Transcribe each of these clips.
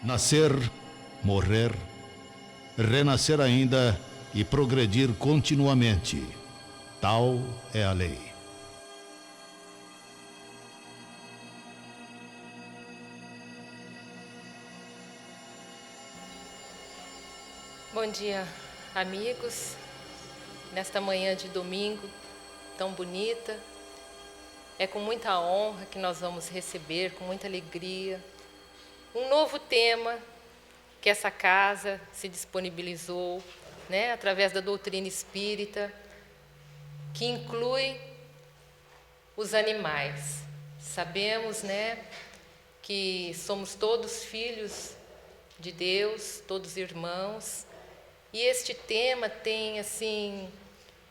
Nascer, morrer, renascer ainda e progredir continuamente. Tal é a lei. Bom dia, amigos. Nesta manhã de domingo tão bonita, é com muita honra que nós vamos receber, com muita alegria, um novo tema que essa casa se disponibilizou, através da doutrina espírita, que inclui os animais. Sabemos, que somos todos filhos de Deus, todos irmãos, e este tema tem, assim,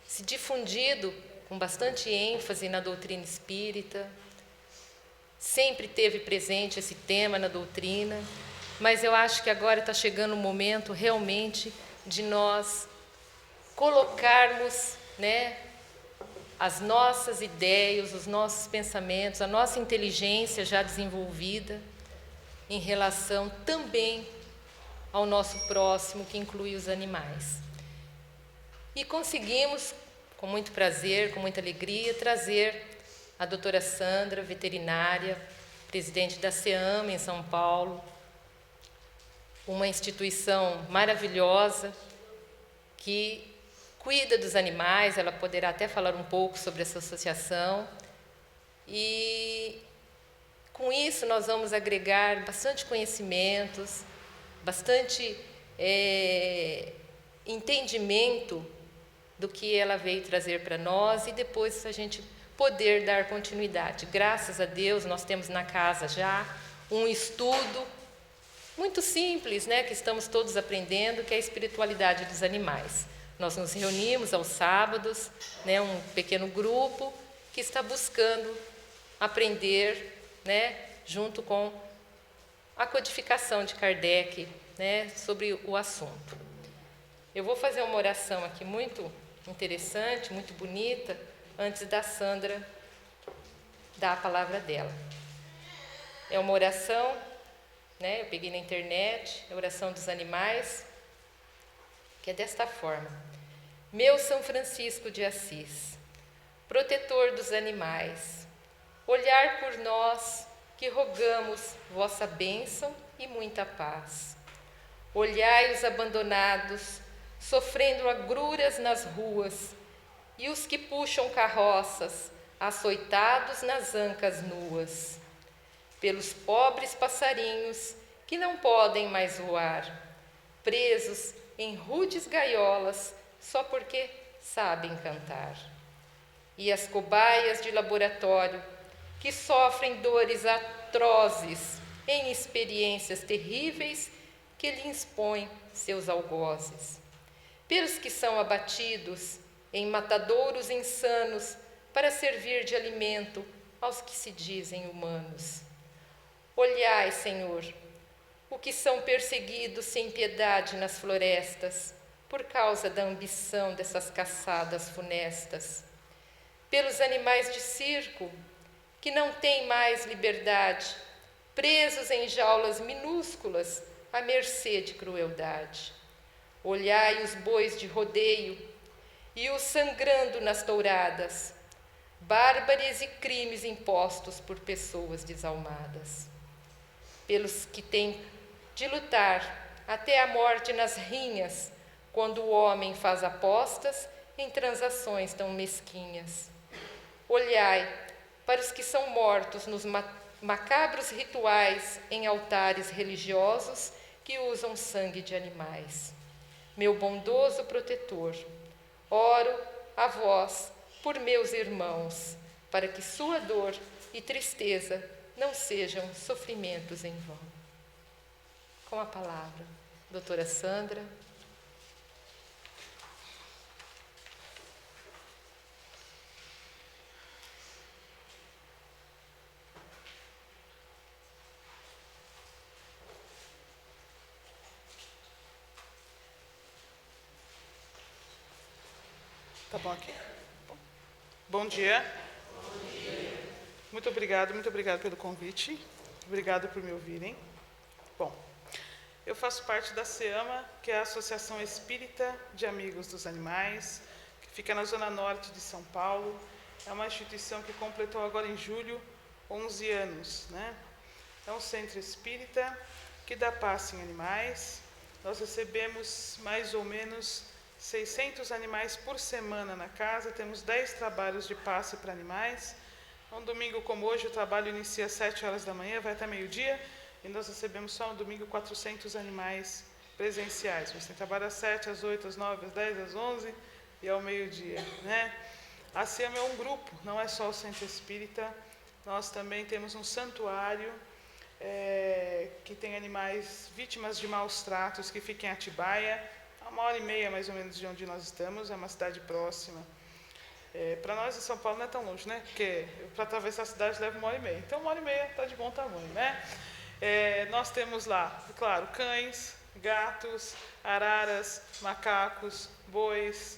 se difundido com bastante ênfase na doutrina espírita. Sempre teve presente esse tema na doutrina, mas eu acho que agora está chegando o momento realmente de nós colocarmos, as nossas ideias, os nossos pensamentos, a nossa inteligência já desenvolvida em relação também ao nosso próximo, que inclui os animais. E conseguimos, com muito prazer, com muita alegria, trazer a doutora Sandra, veterinária, presidente da SEAMA em São Paulo, uma instituição maravilhosa que cuida dos animais. Ela poderá até falar um pouco sobre essa associação. E com isso nós vamos agregar bastante conhecimentos, bastante entendimento do que ela veio trazer para nós, e depois a gente poder dar continuidade. Graças a Deus, nós temos na casa já um estudo muito simples, que estamos todos aprendendo, que é a espiritualidade dos animais. Nós nos reunimos aos sábados, um pequeno grupo que está buscando aprender, junto com a codificação de Kardec, sobre o assunto. Eu vou fazer uma oração aqui muito interessante, muito bonita, antes da Sandra dar a palavra dela. É uma oração, eu peguei na internet, a oração dos animais, que é desta forma: Meu São Francisco de Assis, protetor dos animais, olhar por nós que rogamos vossa bênção e muita paz. Olhai os abandonados, sofrendo agruras nas ruas, e os que puxam carroças, açoitados nas ancas nuas. Pelos pobres passarinhos que não podem mais voar, presos em rudes gaiolas só porque sabem cantar. E as cobaias de laboratório que sofrem dores atrozes em experiências terríveis que lhes impõem seus algozes. Pelos que são abatidos em matadouros insanos para servir de alimento aos que se dizem humanos. Olhai, Senhor, o que são perseguidos sem piedade nas florestas, por causa da ambição dessas caçadas funestas. Pelos animais de circo, que não têm mais liberdade, presos em jaulas minúsculas, à mercê de crueldade. Olhai os bois de rodeio e os sangrando nas touradas, bárbaros e crimes impostos por pessoas desalmadas. Pelos que têm de lutar até a morte nas rinhas, quando o homem faz apostas em transações tão mesquinhas. Olhai para os que são mortos nos macabros rituais em altares religiosos que usam sangue de animais. Meu bondoso protetor, oro a vós por meus irmãos, para que sua dor e tristeza não sejam sofrimentos em vão. Com a palavra, doutora Sandra. Tá bom aqui? Bom dia. Bom dia. Muito obrigado pelo convite. Obrigado por me ouvirem. Bom, Eu faço parte da SEAMA, que é a Associação Espírita de Amigos dos Animais, que fica na zona norte de São Paulo. É uma instituição que completou agora em julho 11 anos, né? É um centro espírita que dá passe em animais. Nós recebemos mais ou menos 600 animais por semana na casa, temos 10 trabalhos de passe para animais. Um domingo como hoje, o trabalho inicia às 7 horas da manhã, vai até meio-dia, e nós recebemos só no domingo 400 animais presenciais. Mas tem trabalho às 7, às 8, às 9, às 10, às 11 e ao meio-dia, né? A SEAMA é um grupo, não é só o centro espírita. Nós também temos um santuário que tem animais vítimas de maus tratos, que fica em Atibaia, a 1h30 mais ou menos de onde nós estamos, é uma cidade próxima. Para nós em São Paulo não é tão longe, né? Porque para atravessar a cidade leva 1h30. Então 1h30 está de bom tamanho, né? Nós temos lá, claro, cães, gatos, araras, macacos, bois,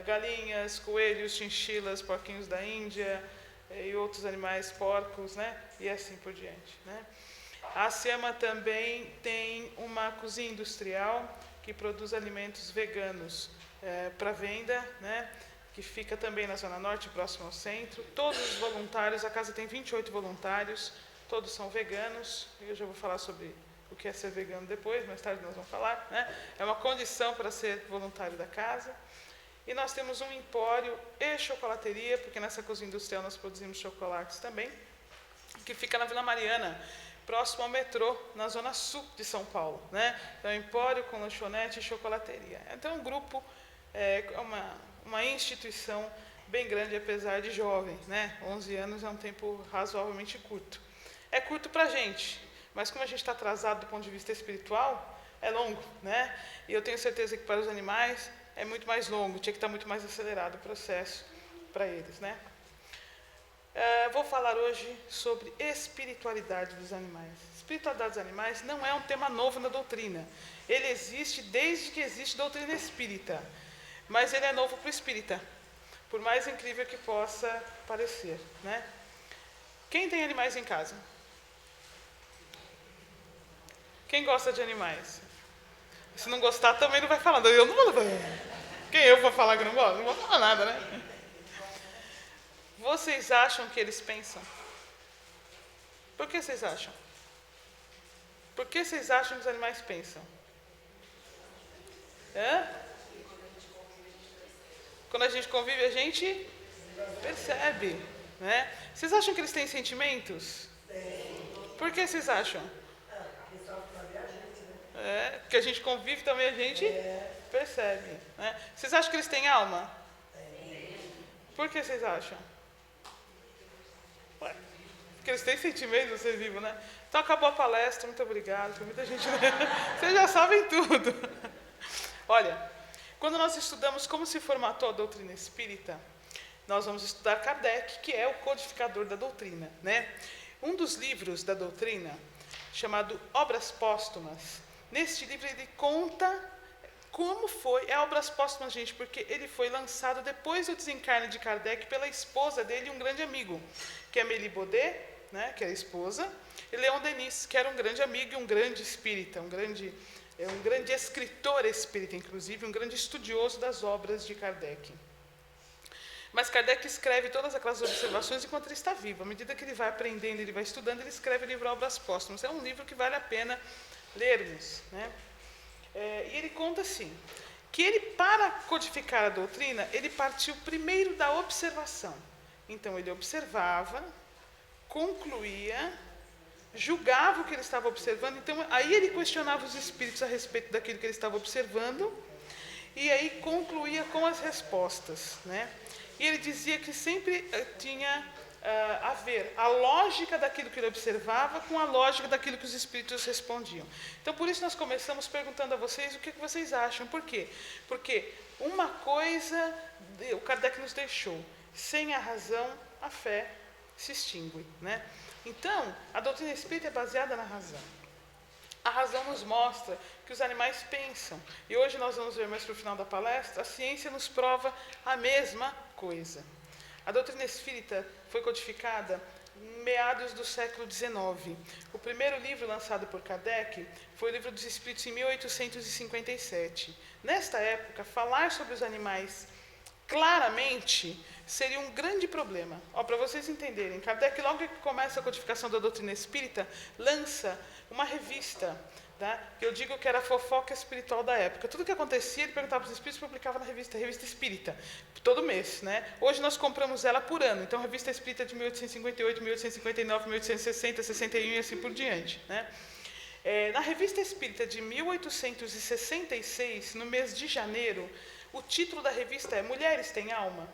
galinhas, coelhos, chinchilas, porquinhos da Índia e outros animais, porcos, né? E assim por diante, né? A SEAMA também tem uma cozinha industrial que produz alimentos veganos para venda, né? Que fica também na Zona Norte, próximo ao centro. Todos os voluntários, a casa tem 28 voluntários, todos são veganos. Eu já vou falar sobre o que é ser vegano depois, mais tarde nós vamos falar, né? É uma condição para ser voluntário da casa. E nós temos um empório e chocolateria, porque nessa cozinha industrial nós produzimos chocolates também, que fica na Vila Mariana, próximo ao metrô, na zona sul de São Paulo, né? É um empório com lanchonete e chocolateria. Então é um grupo, uma instituição bem grande, apesar de jovem, né? 11 anos é um tempo razoavelmente curto. É curto para a gente, mas como a gente está atrasado do ponto de vista espiritual, é longo, né? E eu tenho certeza que para os animais é muito mais longo, tinha que estar muito mais acelerado o processo para eles, né? Vou falar hoje sobre espiritualidade dos animais. Espiritualidade dos animais não é um tema novo na doutrina. Ele existe desde que existe doutrina espírita, mas ele é novo para o espírita, por mais incrível que possa parecer, né? Quem tem animais em casa? Quem gosta de animais? Se não gostar, também não vai falar. Eu não vou. Quem eu vou falar que não gosto? Não vou falar nada, né? Vocês acham que eles pensam? Por que vocês acham? Por que vocês acham que os animais pensam? Quando a gente convive, a gente percebe, né? Vocês acham que eles têm sentimentos? Por que vocês acham? Que a gente convive também, a gente percebe, né? Vocês acham que eles têm alma? Por que vocês acham? Porque eles têm sentimentos, vocês vivem, né? Então acabou a palestra, muito obrigado. Tem muita gente. Vocês já sabem tudo. Olha, quando nós estudamos como se formatou a doutrina espírita, nós vamos estudar Kardec, que é o codificador da doutrina, né? Um dos livros da doutrina, chamado Obras Póstumas, neste livro ele conta como foi, Obras Póstumas, gente, porque ele foi lançado depois do desencarne de Kardec pela esposa dele, um grande amigo, que é Amélie Baudet, né, que é a esposa, e Leon Denis, que era um grande amigo e um grande espírita, um grande escritor espírita, inclusive, um grande estudioso das obras de Kardec. Mas Kardec escreve todas aquelas observações enquanto ele está vivo. À medida que ele vai aprendendo, ele vai estudando, ele escreve o livro Obras Póstumas. É um livro que vale a pena lermos, né? E ele conta assim, que ele, para codificar a doutrina, ele partiu primeiro da observação. Então, ele observava, concluía, julgava o que ele estava observando. Então, aí ele questionava os espíritos a respeito daquilo que ele estava observando, e aí concluía com as respostas, né? E ele dizia que sempre tinha a ver a lógica daquilo que ele observava com a lógica daquilo que os espíritos respondiam. Então, por isso nós começamos perguntando a vocês o que vocês acham. Por quê? Porque uma coisa o Kardec nos deixou: sem a razão, a fé se extingue, né? Então, a doutrina espírita é baseada na razão. A razão nos mostra que os animais pensam. E hoje nós vamos ver mais para o final da palestra, a ciência nos prova a mesma coisa. A doutrina espírita foi codificada meados do século XIX. O primeiro livro lançado por Kardec foi o Livro dos Espíritos em 1857. Nesta época, falar sobre os animais claramente seria um grande problema. Para vocês entenderem, Kardec, logo que começa a codificação da doutrina espírita, lança uma revista, tá? Que eu digo que era a fofoca espiritual da época. Tudo que acontecia, ele perguntava para os espíritos e publicava na revista Espírita, todo mês, né? Hoje nós compramos ela por ano. Então, a Revista Espírita de 1858, 1859, 1860, 61 e assim por diante, né? Na Revista Espírita de 1866, no mês de janeiro, o título da revista é Mulheres Têm Alma?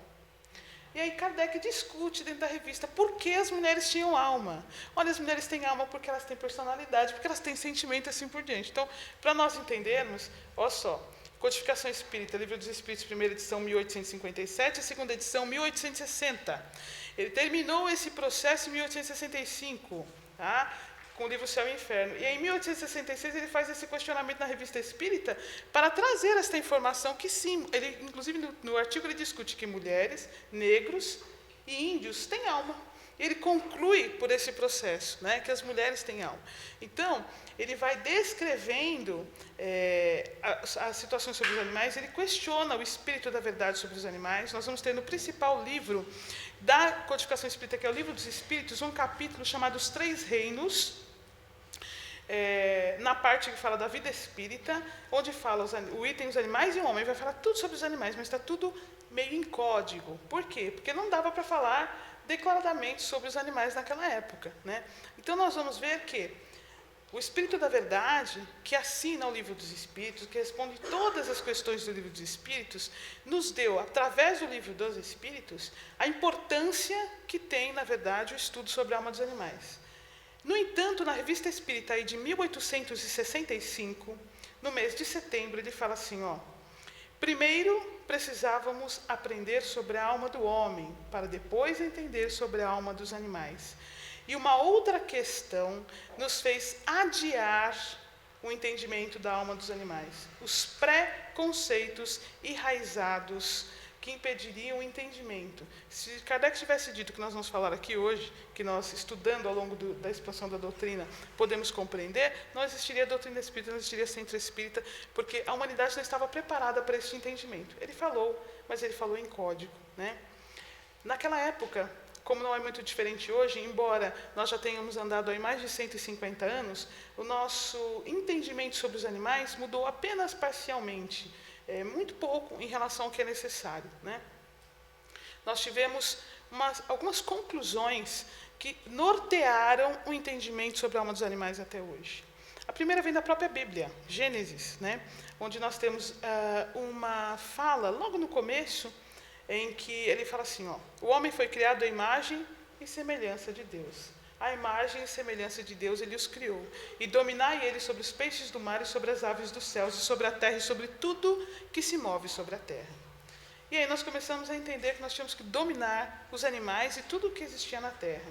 E aí Kardec discute dentro da revista por que as mulheres tinham alma. Olha, as mulheres têm alma porque elas têm personalidade, porque elas têm sentimento e assim por diante. Então, para nós entendermos, olha só, Codificação Espírita, Livro dos Espíritos, primeira edição 1857, a segunda edição 1860. Ele terminou esse processo em 1865, tá? Com o livro Céu e Inferno. E em 1866 ele faz esse questionamento na Revista Espírita para trazer esta informação que sim, ele, inclusive no artigo ele discute que mulheres, negros e índios têm alma. Ele conclui por esse processo, né, que as mulheres têm alma. Então, ele vai descrevendo as situações sobre os animais, ele questiona o espírito da verdade sobre os animais. Nós vamos ter no principal livro da Codificação Espírita, que é o Livro dos Espíritos, um capítulo chamado Os Três Reinos, na parte que fala da vida espírita, onde fala o item os animais e o homem, vai falar tudo sobre os animais, mas está tudo meio em código. Por quê? Porque não dava para falar declaradamente sobre os animais naquela época, né? Então nós vamos ver que o Espírito da Verdade, que assina o Livro dos Espíritos, que responde todas as questões do Livro dos Espíritos, nos deu, através do Livro dos Espíritos, a importância que tem, na verdade, o estudo sobre a alma dos animais. No entanto, na Revista Espírita aí de 1865, no mês de setembro, ele fala assim, primeiro precisávamos aprender sobre a alma do homem, para depois entender sobre a alma dos animais. E uma outra questão nos fez adiar o entendimento da alma dos animais. Os preconceitos enraizados que impediriam o entendimento. Se Kardec tivesse dito que nós vamos falar aqui hoje, que nós, estudando ao longo da expansão da doutrina, podemos compreender, não existiria doutrina espírita, não existiria centro espírita, porque a humanidade não estava preparada para esse entendimento. Ele falou, mas ele falou em código, né? Naquela época, como não é muito diferente hoje, embora nós já tenhamos andado há mais de 150 anos, o nosso entendimento sobre os animais mudou apenas parcialmente, muito pouco em relação ao que é necessário, né? Nós tivemos algumas conclusões que nortearam o entendimento sobre a alma dos animais até hoje. A primeira vem da própria Bíblia, Gênesis, né? Onde nós temos uma fala, logo no começo, em que ele fala assim, o homem foi criado à imagem e semelhança de Deus. A imagem e semelhança de Deus ele os criou. E dominai ele sobre os peixes do mar e sobre as aves dos céus e sobre a terra e sobre tudo que se move sobre a terra. E aí nós começamos a entender que nós tínhamos que dominar os animais e tudo o que existia na terra.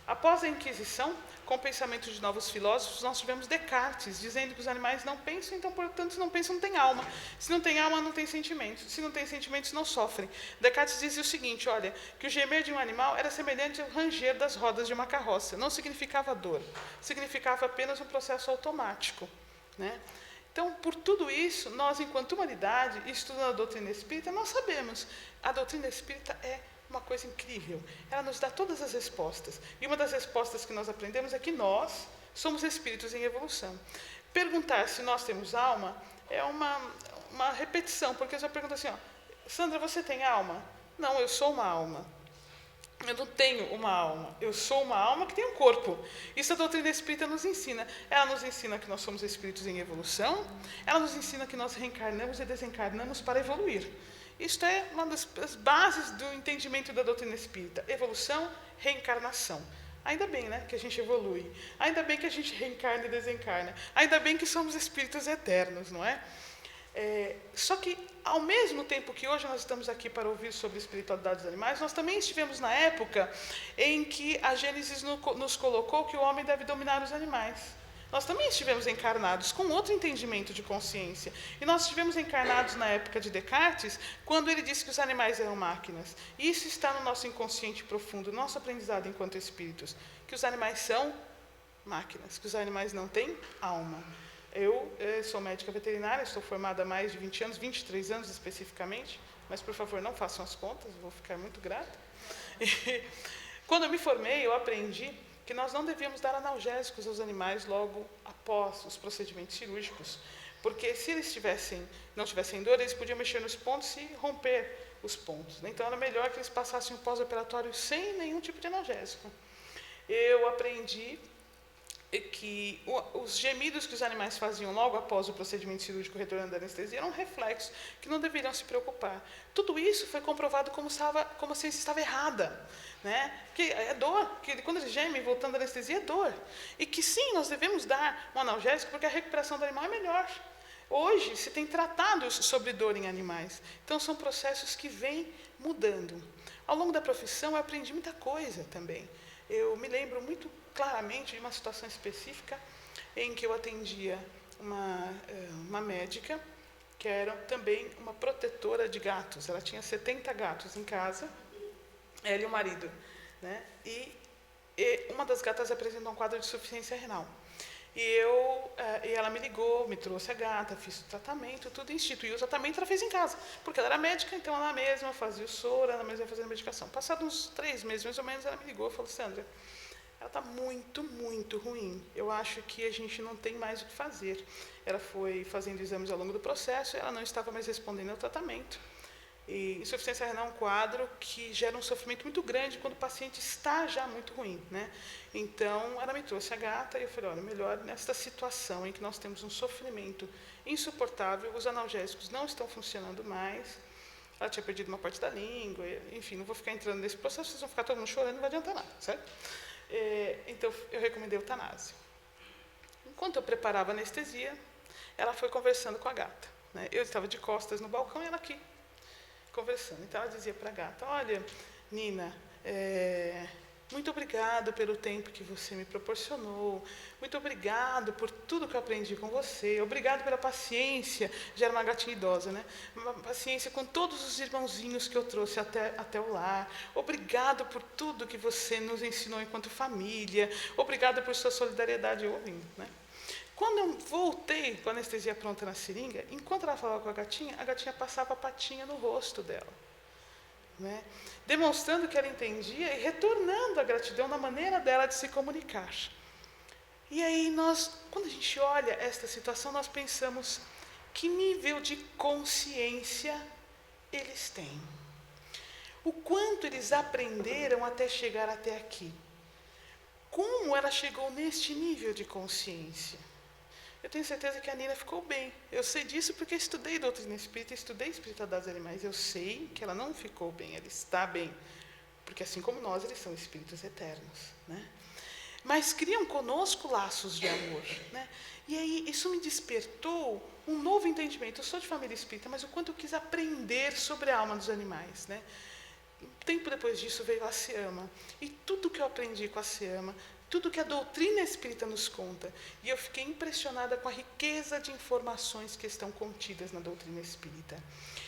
Após a Inquisição, com o pensamento de novos filósofos, nós tivemos Descartes, dizendo que os animais não pensam, então, portanto, se não pensam, não tem alma. Se não tem alma, não tem sentimentos. Se não tem sentimentos, não sofrem. Descartes dizia o seguinte, olha, que o gemer de um animal era semelhante ao ranger das rodas de uma carroça. Não significava dor, significava apenas um processo automático, né? Então, por tudo isso, nós, enquanto humanidade, estudando a doutrina espírita, nós sabemos, a doutrina espírita é uma coisa incrível. Ela nos dá todas as respostas. E uma das respostas que nós aprendemos é que nós somos espíritos em evolução. Perguntar se nós temos alma é uma repetição, porque você pergunta assim, Sandra, você tem alma? Não, eu sou uma alma. Eu não tenho uma alma. Eu sou uma alma que tem um corpo. Isso a doutrina espírita nos ensina. Ela nos ensina que nós somos espíritos em evolução. Ela nos ensina que nós reencarnamos e desencarnamos para evoluir. Isto é uma das bases do entendimento da doutrina espírita. Evolução, reencarnação. Ainda bem, né, que a gente evolui. Ainda bem que a gente reencarna e desencarna. Ainda bem que somos espíritos eternos, não é? Só que, ao mesmo tempo que hoje nós estamos aqui para ouvir sobre a espiritualidade dos animais, nós também estivemos na época em que a Gênesis nos colocou que o homem deve dominar os animais. nós também estivemos encarnados com outro entendimento de consciência. E nós estivemos encarnados na época de Descartes, quando ele disse que os animais eram máquinas. E isso está no nosso inconsciente profundo, nosso aprendizado enquanto espíritos, que os animais são máquinas, que os animais não têm alma. Eu sou médica veterinária, estou formada há mais de 20 anos, 23 anos especificamente, mas, por favor, não façam as contas, vou ficar muito grata. E, quando eu me formei, eu aprendi que nós não devíamos dar analgésicos aos animais logo após os procedimentos cirúrgicos, porque se eles não tivessem dor, eles podiam mexer nos pontos e romper os pontos. Então, era melhor que eles passassem o pós-operatório sem nenhum tipo de analgésico. Eu aprendi que os gemidos que os animais faziam logo após o procedimento cirúrgico retornando da anestesia eram um reflexo, que não deveriam se preocupar. Tudo isso foi comprovado como a ciência estava errada. Né? Que é dor, que quando eles gemem voltando da anestesia é dor. E que sim, nós devemos dar um analgésico porque a recuperação do animal é melhor. Hoje se tem tratados sobre dor em animais. Então são processos que vêm mudando. Ao longo da profissão eu aprendi muita coisa também. Eu me lembro muito claramente de uma situação específica em que eu atendia uma médica que era também uma protetora de gatos. Ela tinha 70 gatos em casa, ela e o marido. Né? E uma das gatas apresenta um quadro de insuficiência renal. E ela me ligou, me trouxe a gata, fiz o tratamento, tudo, instituiu o tratamento, ela fez em casa. Porque ela era médica, então ela mesma fazia o soro, ela mesma fazia a medicação. Passados uns 3 meses, mais ou menos, ela me ligou e falou: Sandra, ela está muito, muito ruim. Eu acho que a gente não tem mais o que fazer. Ela foi fazendo exames ao longo do processo e ela não estava mais respondendo ao tratamento. E insuficiência renal é um quadro que gera um sofrimento muito grande quando o paciente está já muito ruim. Né? Então, ela me trouxe a gata e eu falei: olha, melhor nesta situação em que nós temos um sofrimento insuportável, os analgésicos não estão funcionando mais, ela tinha perdido uma parte da língua, enfim, não vou ficar entrando nesse processo, vocês vão ficar todo mundo chorando, não vai adiantar nada, certo? Então, eu recomendei a eutanásia. Enquanto eu preparava a anestesia, ela foi conversando com a gata. Né? Eu estava de costas no balcão e ela aqui, conversando. Então, ela dizia para a gata: olha, Nina, muito obrigado pelo tempo que você me proporcionou, muito obrigado por tudo que eu aprendi com você, obrigado pela paciência, já era uma gatinha idosa, né? Uma paciência com todos os irmãozinhos que eu trouxe até o lar, obrigado por tudo que você nos ensinou enquanto família, obrigado por sua solidariedade, eu ouvindo, né? Quando eu voltei com a anestesia pronta na seringa, enquanto ela falava com a gatinha passava a patinha no rosto dela. Né? Demonstrando que ela entendia e retornando a gratidão na maneira dela de se comunicar. E aí quando a gente olha esta situação, nós pensamos: que nível de consciência eles têm? O quanto eles aprenderam até chegar até aqui? Como ela chegou neste nível de consciência? Eu tenho certeza que a Nina ficou bem. Eu sei disso porque estudei doutrina espírita, estudei espiritualidade dos animais. Eu sei que ela não ficou bem, ela está bem. Porque assim como nós, eles são espíritos eternos. Né? Mas criam conosco laços de amor. Né? E aí isso me despertou um novo entendimento. Eu sou de família espírita, mas o quanto eu quis aprender sobre a alma dos animais. Né? Tempo depois disso veio a Seama. E tudo que eu aprendi com a Seama, tudo que a doutrina espírita nos conta. E eu fiquei impressionada com a riqueza de informações que estão contidas na doutrina espírita.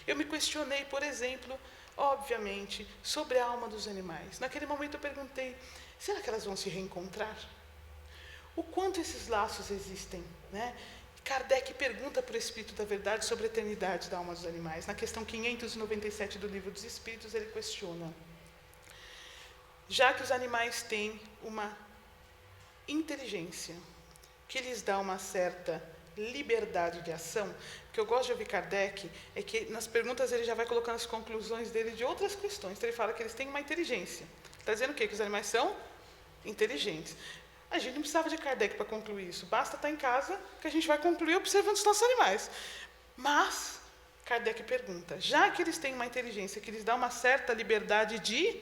Eu me questionei, por exemplo, obviamente, sobre a alma dos animais. Naquele momento eu perguntei: será que elas vão se reencontrar? O quanto esses laços existem? Né? Kardec pergunta para o Espírito da Verdade sobre a eternidade da alma dos animais. Na questão 597 do Livro dos Espíritos, ele questiona: já que os animais têm uma inteligência que lhes dá uma certa liberdade de ação, o que eu gosto de ouvir Kardec é que nas perguntas ele já vai colocando as conclusões dele de outras questões. Então ele fala que eles têm uma inteligência. Está dizendo o quê? Que os animais são inteligentes. A gente não precisava de Kardec para concluir isso. Basta estar em casa que a gente vai concluir observando os nossos animais. Mas Kardec pergunta: já que eles têm uma inteligência que lhes dá uma certa liberdade de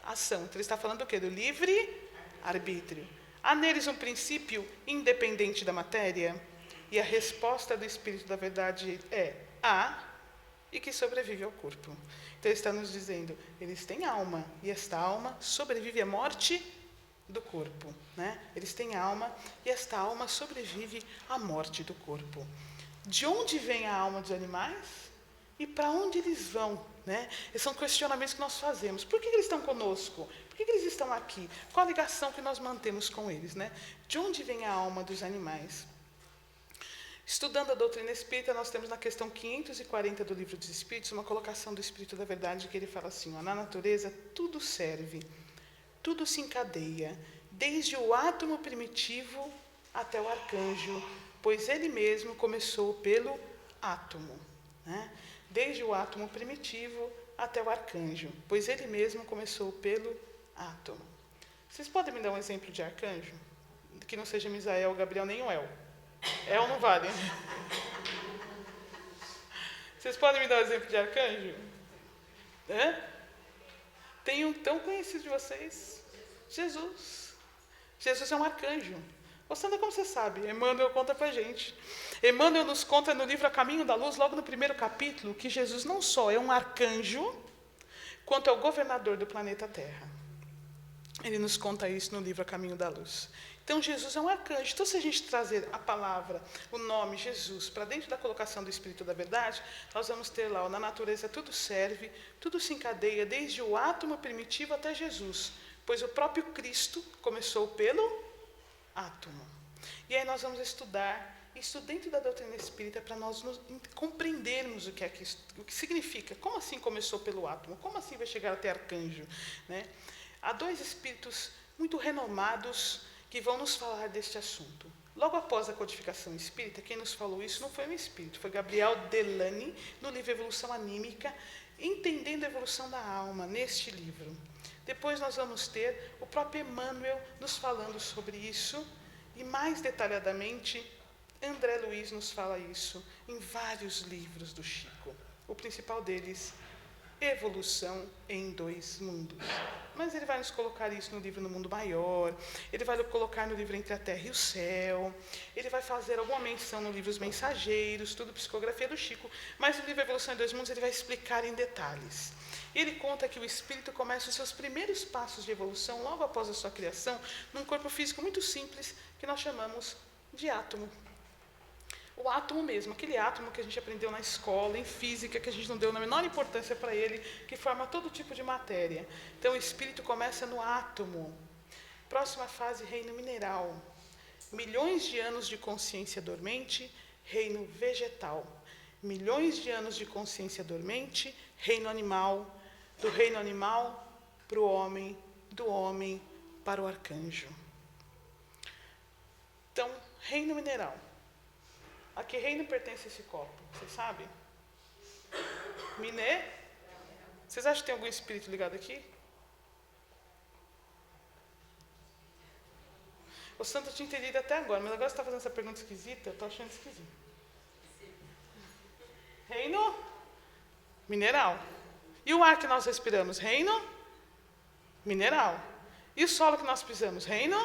ação, então ele está falando do quê? Do livre-arbítrio. Há neles um princípio independente da matéria? E a resposta do Espírito da Verdade é: há, e que sobrevive ao corpo. Então ele está nos dizendo: eles têm alma, e esta alma sobrevive à morte do corpo, né? Eles têm alma e esta alma sobrevive à morte do corpo. De onde vem a alma dos animais e para onde eles vão, né? Esses são questionamentos que nós fazemos. Por que eles estão conosco? Por que eles estão aqui? Qual a ligação que nós mantemos com eles, né? De onde vem a alma dos animais? Estudando a doutrina espírita, nós temos na questão 540 do Livro dos Espíritos uma colocação do Espírito da Verdade que ele fala assim, ó, na natureza tudo serve, tudo se encadeia, desde o átomo primitivo até o arcanjo, pois ele mesmo começou pelo átomo, né? Desde o átomo primitivo até o arcanjo, pois ele mesmo começou pelo átomo. Vocês podem me dar um exemplo de arcanjo? Que não seja Misael, Gabriel, nem o El. El não vale. Vocês podem me dar um exemplo de arcanjo? Tem um tão conhecido de vocês, Jesus. Jesus é um arcanjo. Ô Sandra, como você sabe? Emmanuel conta pra gente. Emmanuel nos conta no livro A Caminho da Luz, logo no primeiro capítulo, que Jesus não só é um arcanjo, quanto é o governador do planeta Terra. Ele nos conta isso no livro A Caminho da Luz. Então, Jesus é um arcanjo. Então, se a gente trazer a palavra, o nome Jesus, para dentro da colocação do Espírito da Verdade, nós vamos ter lá, ó, na natureza tudo serve, tudo se encadeia, desde o átomo primitivo até Jesus, pois o próprio Cristo começou pelo átomo. E aí nós vamos estudar isso dentro da doutrina espírita para nós compreendermos o que significa. Como assim começou pelo átomo? Como assim vai chegar até arcanjo? Né? Há dois espíritos muito renomados que vão nos falar deste assunto. Logo após a codificação espírita, quem nos falou isso não foi um espírito, foi Gabriel Delany, no livro Evolução Anímica, Entendendo a Evolução da Alma, neste livro. Depois nós vamos ter o próprio Emmanuel nos falando sobre isso, e mais detalhadamente, André Luiz nos fala isso em vários livros do Chico. O principal deles, Evolução em Dois Mundos. Mas ele vai nos colocar isso no livro No Mundo Maior, ele vai colocar no livro Entre a Terra e o Céu, ele vai fazer alguma menção no livro Os Mensageiros, tudo psicografia do Chico, mas no livro Evolução em Dois Mundos ele vai explicar em detalhes. Ele conta que o espírito começa os seus primeiros passos de evolução, logo após a sua criação, num corpo físico muito simples, que nós chamamos de átomo. O átomo mesmo, aquele átomo que a gente aprendeu na escola, em física, que a gente não deu a menor importância para ele, que forma todo tipo de matéria. Então, o espírito começa no átomo. Próxima fase, reino mineral. Milhões de anos de consciência dormente, reino vegetal. Milhões de anos de consciência dormente, reino animal. Do reino animal para o homem, do homem para o arcanjo. Então, reino mineral. A que reino pertence esse copo? Vocês sabem? Vocês acham que tem algum espírito ligado aqui? O santo tinha entendido até agora, mas agora você está fazendo essa pergunta esquisita, eu estou achando esquisito. Reino mineral. E o ar que nós respiramos? Reino mineral. E o solo que nós pisamos? Reino?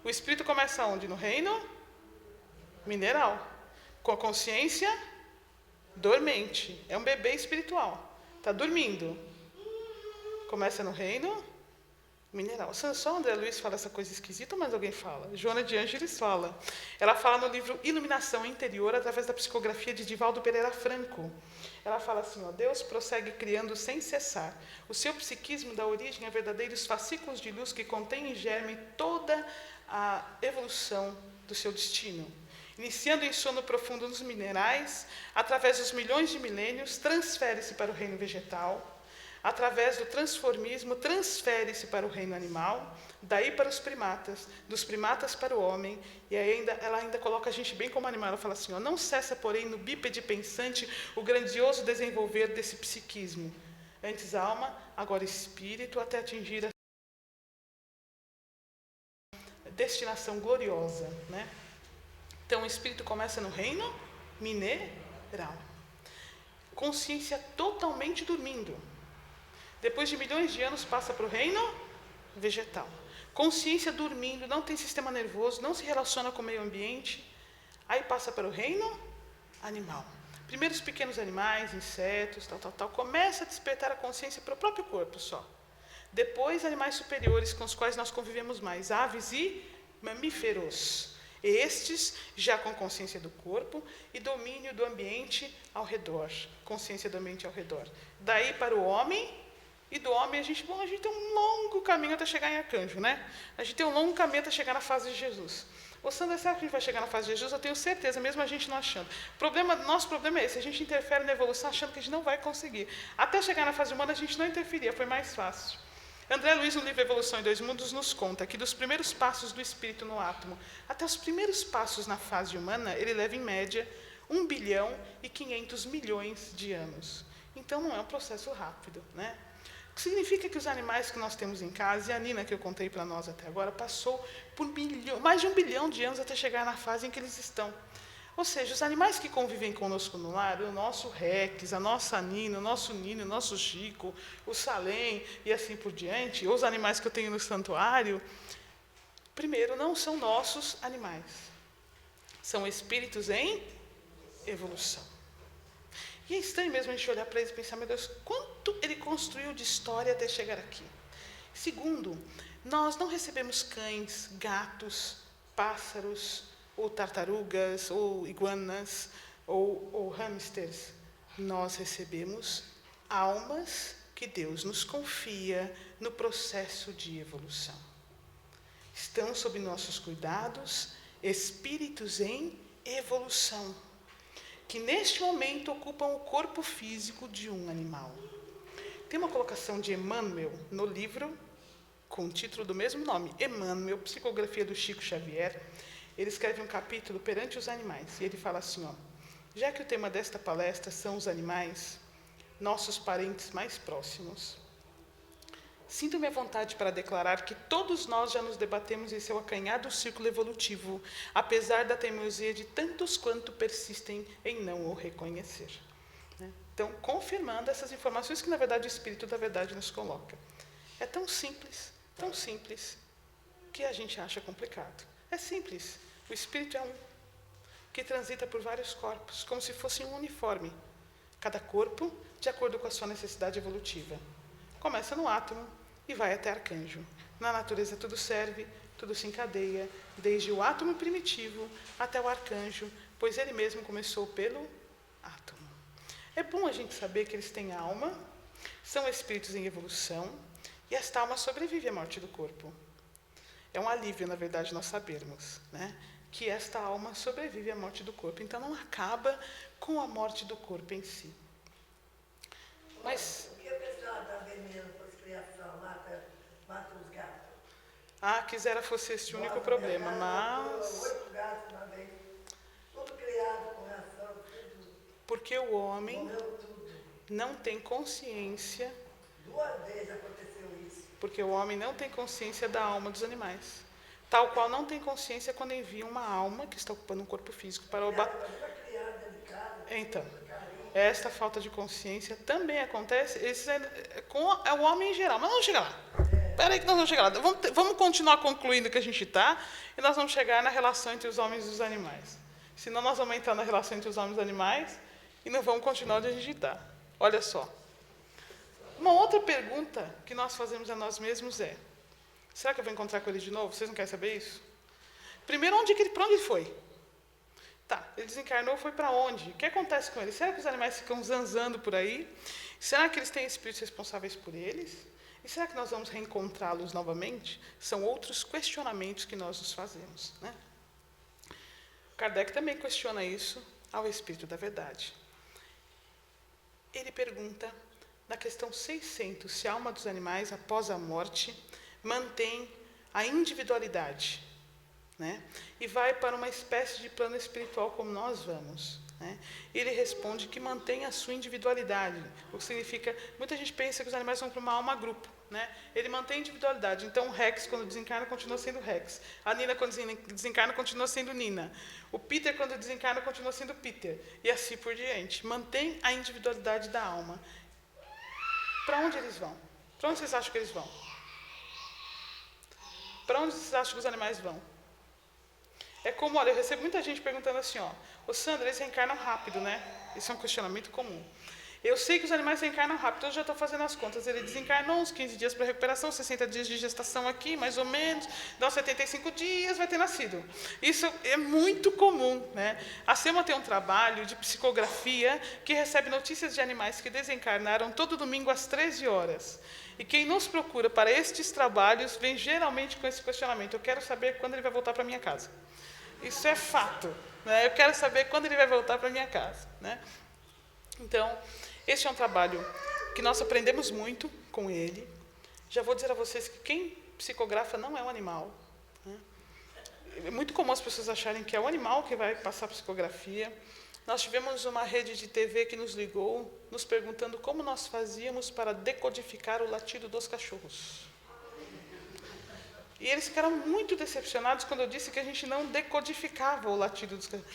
O espírito começa onde? No reino mineral. Com a consciência dormente. É um bebê espiritual. Está dormindo. Começa no reino mineral. Só André Luiz fala essa coisa esquisita, mas alguém fala. Joana de Ângeles fala. Ela fala no livro Iluminação Interior, através da psicografia de Divaldo Pereira Franco. Ela fala assim, ó, Deus prossegue criando sem cessar. O seu psiquismo dá origem a verdadeiros fascículos de luz que contêm em germe toda a evolução do seu destino. Iniciando em sono profundo nos minerais, através dos milhões de milênios, transfere-se para o reino vegetal. Através do transformismo, transfere-se para o reino animal, daí para os primatas, dos primatas para o homem, e ela ainda coloca a gente bem como animal. Ela fala assim, ó, não cessa, porém, no bípede pensante o grandioso desenvolver desse psiquismo. Antes alma, agora espírito, até atingir a destinação gloriosa, né? Então, o espírito começa no reino mineral. Consciência totalmente dormindo. Depois de milhões de anos, passa para o reino vegetal. Consciência dormindo, não tem sistema nervoso, não se relaciona com o meio ambiente. Aí passa para o reino animal. Primeiro os pequenos animais, insetos, tal. Começa a despertar a consciência para o próprio corpo só. Depois, animais superiores com os quais nós convivemos mais, aves e mamíferos. Estes já com consciência do corpo e domínio do ambiente ao redor. Consciência do ambiente ao redor. Daí para o homem, e do homem a gente tem um longo caminho até chegar em arcanjo, né? A gente tem um longo caminho até chegar na fase de Jesus. Ô Sandra, será que a gente vai chegar na fase de Jesus? Eu tenho certeza, mesmo a gente não achando. Nosso problema é esse, a gente interfere na evolução achando que a gente não vai conseguir. Até chegar na fase humana a gente não interferia, foi mais fácil. André Luiz, no livro Evolução em Dois Mundos, nos conta que dos primeiros passos do espírito no átomo até os primeiros passos na fase humana, ele leva, em média, 1 bilhão e 500 milhões de anos. Então, não é um processo rápido, né? O que significa que os animais que nós temos em casa, e a Nina, que eu contei para nós até agora, passou por mais de 1 bilhão de anos até chegar na fase em que eles estão. Ou seja, os animais que convivem conosco no lar, o nosso Rex, a nossa Nina, o nosso Nino, o nosso Chico, o Salem e assim por diante, ou os animais que eu tenho no santuário, primeiro, não são nossos animais. São espíritos em evolução. E é estranho mesmo a gente olhar para eles e pensar, meu Deus, quanto ele construiu de história até chegar aqui. Segundo, nós não recebemos cães, gatos, pássaros, ou tartarugas, ou iguanas, ou hamsters. Nós recebemos almas que Deus nos confia no processo de evolução. Estão sob nossos cuidados espíritos em evolução, que neste momento ocupam o corpo físico de um animal. Tem uma colocação de Emmanuel no livro com o título do mesmo nome, Emmanuel, Psicografia do Chico Xavier. Ele escreve um capítulo perante os animais, e ele fala assim, já que o tema desta palestra são os animais, nossos parentes mais próximos, sinto-me à vontade para declarar que todos nós já nos debatemos em seu acanhado círculo evolutivo, apesar da teimosia de tantos quanto persistem em não o reconhecer. Então, confirmando essas informações que, na verdade, o Espírito da Verdade nos coloca. É tão simples, que a gente acha complicado. É simples. O Espírito é um, que transita por vários corpos, como se fosse um uniforme. Cada corpo, de acordo com a sua necessidade evolutiva. Começa no átomo e vai até arcanjo. Na natureza tudo serve, tudo se encadeia, desde o átomo primitivo até o arcanjo, pois ele mesmo começou pelo átomo. É bom a gente saber que eles têm alma, são espíritos em evolução, e esta alma sobrevive à morte do corpo. É um alívio, na verdade, nós sabermos, né, que esta alma sobrevive à morte do corpo. Então, não acaba com a morte do corpo em si. Mas... O que a pessoa está vendendo para as criação, mata os gatos? Quisera fosse esse o único problema, mas... 8 gatos uma vez, tudo criado com ração, tudo. Porque o homem Morreu tudo. não tem consciência... 2 vezes aconteceu isso. Porque o homem não tem consciência da alma dos animais. Tal qual não tem consciência quando envia uma alma que está ocupando um corpo físico para o Então, esta falta de consciência também acontece com o homem em geral. Mas não vamos chegar lá. Espera aí que nós vamos chegar lá. Vamos continuar concluindo que a gente está e nós vamos chegar na relação entre os homens e os animais. Senão nós vamos entrar na relação entre os homens e os animais e não vamos continuar onde a gente está. Olha só. Uma outra pergunta que nós fazemos a nós mesmos é: será que eu vou encontrar com ele de novo? Vocês não querem saber isso? Primeiro, para onde ele foi? Tá, ele desencarnou, foi para onde? O que acontece com ele? Será que os animais ficam zanzando por aí? Será que eles têm espíritos responsáveis por eles? E será que nós vamos reencontrá-los novamente? São outros questionamentos que nós nos fazemos, né? Kardec também questiona isso ao Espírito da Verdade. Ele pergunta, na questão 600, se a alma dos animais, após a morte, mantém a individualidade, né? E vai para uma espécie de plano espiritual como nós vamos, né? Ele responde que mantém a sua individualidade, o que significa, muita gente pensa que os animais vão para uma alma-grupo, né? Ele mantém a individualidade, então o Rex, quando desencarna, continua sendo Rex, a Nina, quando desencarna, continua sendo Nina, o Peter, quando desencarna, continua sendo Peter, e assim por diante, mantém a individualidade da alma. Para onde eles vão? Para onde vocês acham que eles vão? Para onde vocês acham que os animais vão? É como, olha, eu recebo muita gente perguntando assim, ô Sandra, eles reencarnam rápido, né? Isso é um questionamento comum. Eu sei que os animais reencarnam rápido, eu já estou fazendo as contas. Ele desencarnou uns 15 dias para recuperação, 60 dias de gestação aqui, mais ou menos, dá uns 75 dias, vai ter nascido. Isso é muito comum, né? A SEMA tem um trabalho de psicografia que recebe notícias de animais que desencarnaram todo domingo às 13 horas. E quem nos procura para estes trabalhos vem geralmente com esse questionamento: eu quero saber quando ele vai voltar para minha casa. Isso é fato, né? Eu quero saber quando ele vai voltar para minha casa, né? Então, este é um trabalho que nós aprendemos muito com ele. Já vou dizer a vocês que quem psicografa não é um animal, né? É muito comum as pessoas acharem que é o animal que vai passar a psicografia. Nós tivemos uma rede de TV que nos ligou, nos perguntando como nós fazíamos para decodificar o latido dos cachorros. E eles ficaram muito decepcionados quando eu disse que a gente não decodificava o latido dos cachorros.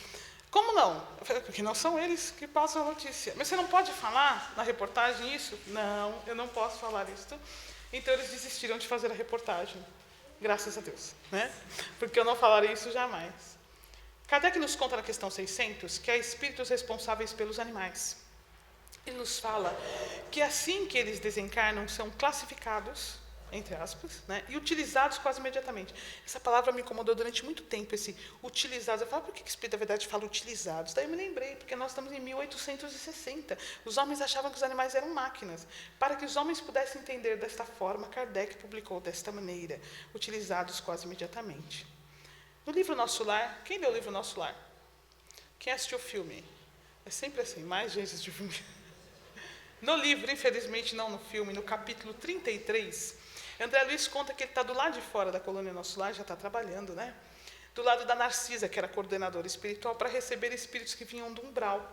Como não? Eu falei, porque não são eles que passam a notícia. Mas você não pode falar na reportagem isso? Não, eu não posso falar isso. Então eles desistiram de fazer a reportagem. Graças a Deus, né? Porque eu não falarei isso jamais. Kardec nos conta na questão 600 que há espíritos responsáveis pelos animais. Ele nos fala que assim que eles desencarnam, são classificados, entre aspas, né, e utilizados quase imediatamente. Essa palavra me incomodou durante muito tempo, esse utilizados. Eu falo, por que o Espírito da Verdade fala utilizados? Daí eu me lembrei, porque nós estamos em 1860. Os homens achavam que os animais eram máquinas. Para que os homens pudessem entender desta forma, Kardec publicou desta maneira, utilizados quase imediatamente. No livro Nosso Lar, quem leu o livro Nosso Lar? Quem assistiu o filme? É sempre assim, mais gente assistiu o filme. No livro, infelizmente não no filme, no capítulo 33, André Luiz conta que ele está do lado de fora da colônia Nosso Lar, já está trabalhando, né? Do lado da Narcisa, que era coordenadora espiritual, para receber espíritos que vinham do umbral,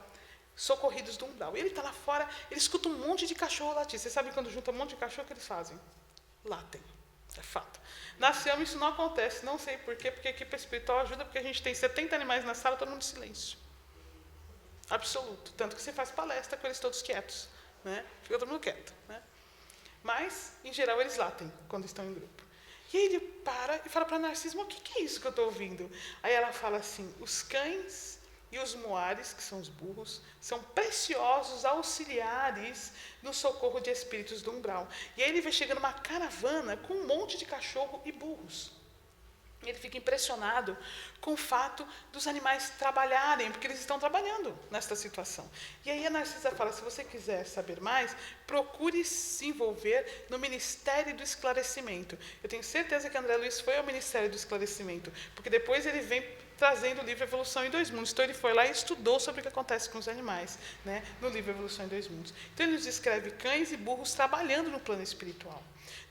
socorridos do umbral. Ele está lá fora, ele escuta um monte de cachorro latir. Vocês sabem quando junta um monte de cachorro, o que eles fazem? Latem. É fato. Na SEAM isso não acontece, não sei por quê, porque a equipe espiritual ajuda, porque a gente tem 70 animais na sala, todo mundo em silêncio. Absoluto. Tanto que você faz palestra com eles todos quietos, né? Fica todo mundo quieto, né? Mas, em geral, eles latem quando estão em grupo. E aí ele para e fala para a Narcisa, o que é isso que eu estou ouvindo? Aí ela fala assim, os cães e os moares, que são os burros, são preciosos auxiliares no socorro de espíritos do umbral. E aí ele vai chegando uma caravana com um monte de cachorro e burros. Ele fica impressionado com o fato dos animais trabalharem, porque eles estão trabalhando nesta situação. E aí a Narcisa fala, se você quiser saber mais, procure se envolver no Ministério do Esclarecimento. Eu tenho certeza que André Luiz foi ao Ministério do Esclarecimento, porque depois ele vem trazendo o livro Evolução em Dois Mundos. Então ele foi lá e estudou sobre o que acontece com os animais, né, no livro Evolução em Dois Mundos. Então ele nos descreve cães e burros trabalhando no plano espiritual.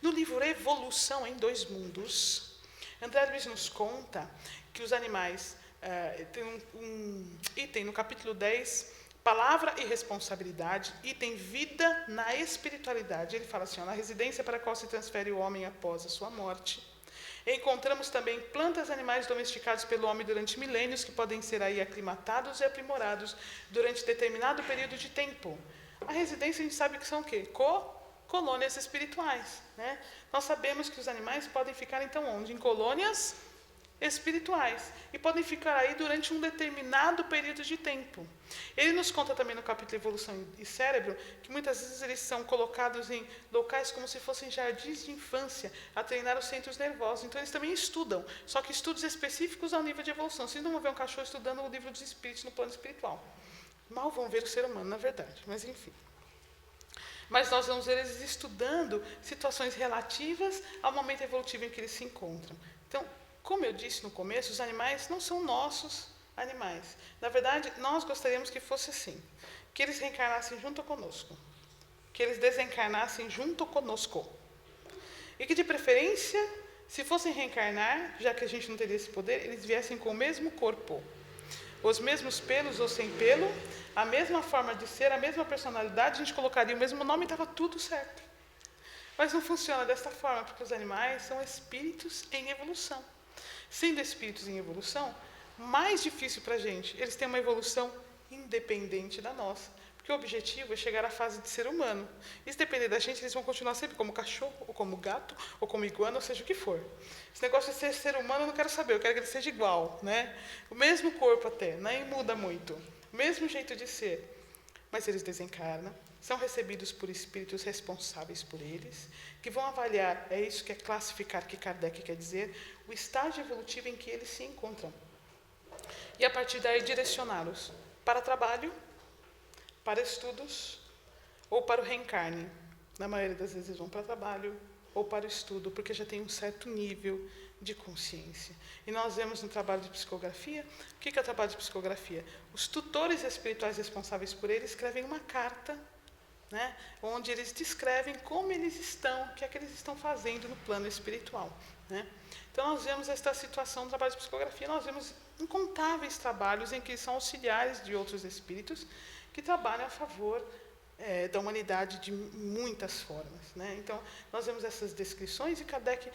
No livro Evolução em Dois Mundos, André Luiz nos conta que os animais, tem um item no capítulo 10, palavra e responsabilidade, item vida na espiritualidade. Ele fala assim, na residência para a qual se transfere o homem após a sua morte, encontramos também plantas e animais domesticados pelo homem durante milênios, que podem ser aí aclimatados e aprimorados durante determinado período de tempo. A residência a gente sabe que são o quê? Colônias espirituais, né? Nós sabemos que os animais podem ficar, então, onde? Em colônias espirituais. E podem ficar aí durante um determinado período de tempo. Ele nos conta também no capítulo Evolução e Cérebro, que muitas vezes eles são colocados em locais como se fossem jardins de infância, a treinar os centros nervosos. Então, eles também estudam, só que estudos específicos ao nível de evolução. Vocês não vão ver um cachorro estudando o livro dos espíritos no plano espiritual. Mal vão ver o ser humano, na verdade, mas enfim. Mas nós vamos ver eles estudando situações relativas ao momento evolutivo em que eles se encontram. Então, como eu disse no começo, os animais não são nossos animais. Na verdade, nós gostaríamos que fosse assim, que eles reencarnassem junto conosco, que eles desencarnassem junto conosco. E que, de preferência, se fossem reencarnar, já que a gente não teria esse poder, eles viessem com o mesmo corpo, os mesmos pelos ou sem pelo, a mesma forma de ser, a mesma personalidade, a gente colocaria o mesmo nome e estava tudo certo. Mas não funciona dessa forma, porque os animais são espíritos em evolução. Sendo espíritos em evolução, mais difícil para a gente, eles têm uma evolução independente da nossa. Porque o objetivo é chegar à fase de ser humano. E se depender da gente, eles vão continuar sempre como cachorro, ou como gato, ou como iguana, ou seja o que for. Esse negócio de ser humano eu não quero saber, eu quero que ele seja igual, né? O mesmo corpo até, nem muda muito. O mesmo jeito de ser. Mas eles desencarnam, são recebidos por espíritos responsáveis por eles, que vão avaliar, é isso que é classificar, que Kardec quer dizer, o estágio evolutivo em que eles se encontram. E, a partir daí, direcioná-los para trabalho, para estudos ou para o reencarne. Na maioria das vezes, eles vão para trabalho ou para o estudo, porque já tem um certo nível de consciência. E nós vemos no trabalho de psicografia, o que é o trabalho de psicografia? Os tutores espirituais responsáveis por ele escrevem uma carta, né, onde eles descrevem como eles estão, o que é que eles estão fazendo no plano espiritual. Né? Então, nós vemos esta situação no trabalho de psicografia, nós vemos incontáveis trabalhos em que são auxiliares de outros espíritos que trabalham a favor da humanidade de muitas formas. Né? Então, nós vemos essas descrições e Kardec,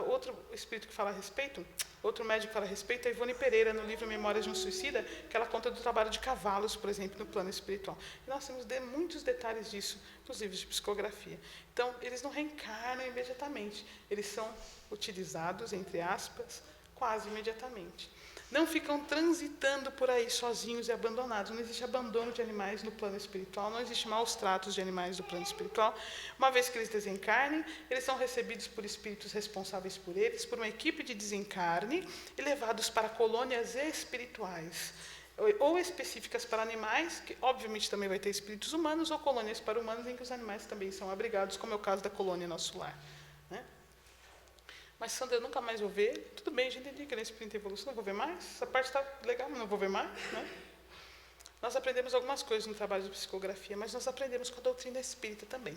outro espírito que fala a respeito, outro médico que fala a respeito, é Ivone Pereira, no livro Memórias de um Suicida, que ela conta do trabalho de cavalos, por exemplo, no plano espiritual. E nós temos muitos detalhes disso nos livros de psicografia. Então, eles não reencarnam imediatamente, eles são utilizados, entre aspas, quase imediatamente. Não ficam transitando por aí sozinhos e abandonados. Não existe abandono de animais no plano espiritual, não existe maus tratos de animais no plano espiritual. Uma vez que eles desencarnem, eles são recebidos por espíritos responsáveis por eles, por uma equipe de desencarne, e levados para colônias espirituais, ou específicas para animais, que obviamente também vai ter espíritos humanos, ou colônias para humanos, em que os animais também são abrigados, como é o caso da colônia Nosso Lar. Né? Mas, Sandra, eu nunca mais vou ver. Tudo bem, já entendi que nesse Espírito e Evolução não vou ver mais. Essa parte está legal, mas não vou ver mais. Né? Nós aprendemos algumas coisas no trabalho de psicografia, mas nós aprendemos com a doutrina espírita também.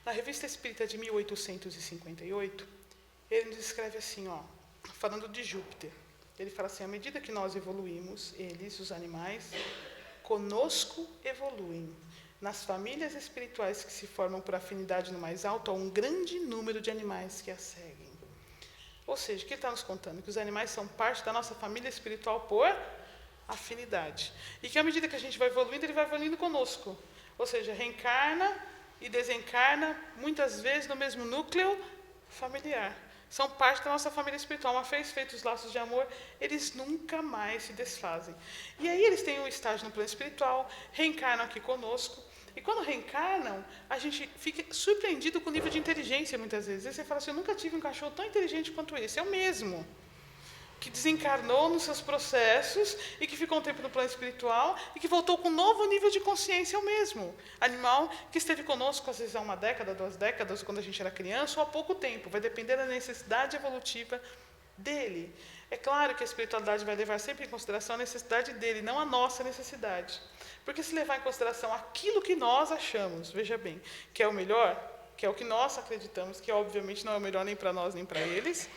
Na Revista Espírita de 1858, ele nos escreve assim, ó, falando de Júpiter. Ele fala assim, à medida que nós evoluímos, eles, os animais, conosco evoluem. Nas famílias espirituais que se formam por afinidade no mais alto, há um grande número de animais que a seguem. Ou seja, o que ele está nos contando? Que os animais são parte da nossa família espiritual por afinidade. E que à medida que a gente vai evoluindo, ele vai evoluindo conosco. Ou seja, reencarna e desencarna, muitas vezes no mesmo núcleo familiar. São parte da nossa família espiritual. Uma vez feitos os laços de amor, eles nunca mais se desfazem. E aí eles têm um estágio no plano espiritual, reencarnam aqui conosco. E quando reencarnam, a gente fica surpreendido com o nível de inteligência, muitas vezes. Aí você fala assim, eu nunca tive um cachorro tão inteligente quanto esse. É o mesmo. Que desencarnou nos seus processos e que ficou um tempo no plano espiritual e que voltou com um novo nível de consciência. É o mesmo. Animal que esteve conosco, às vezes há 1 década, 2 décadas, quando a gente era criança, ou há pouco tempo. Vai depender da necessidade evolutiva dele. É claro que a espiritualidade vai levar sempre em consideração a necessidade dele, não a nossa necessidade. Porque se levar em consideração aquilo que nós achamos, veja bem, que é o melhor, que é o que nós acreditamos, que obviamente não é o melhor nem para nós nem para eles,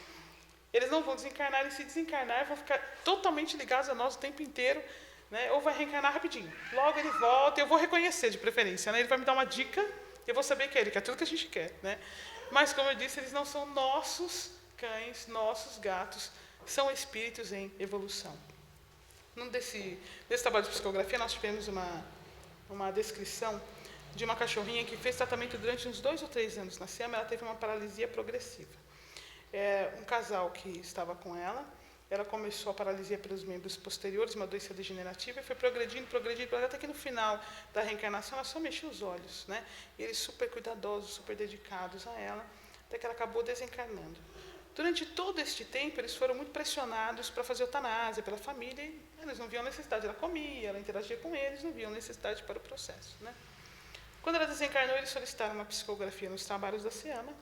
eles não vão desencarnar, e se desencarnar, vão ficar totalmente ligados a nós o tempo inteiro, né? Ou vai reencarnar rapidinho. Logo ele volta, eu vou reconhecer de preferência, né? Ele vai me dar uma dica, eu vou saber que é ele, que é tudo que a gente quer. Né? Mas, como eu disse, eles não são nossos cães, nossos gatos, são espíritos em evolução. Nesse trabalho de psicografia, nós tivemos uma descrição de uma cachorrinha que fez tratamento durante uns 2 ou 3 anos na SEAMA. Ela teve uma paralisia progressiva. Um casal que estava com ela começou a paralisia pelos membros posteriores, uma doença degenerativa, e foi progredindo, até que no final da reencarnação ela só mexia os olhos. Né? E eles super cuidadosos, super dedicados a ela, até que ela acabou desencarnando. Durante todo este tempo, eles foram muito pressionados para fazer eutanásia pela família, e eles não viam necessidade. Ela comia, ela interagia com eles, não viam necessidade para o processo. Né? Quando ela desencarnou, eles solicitaram uma psicografia nos trabalhos da SEAMA,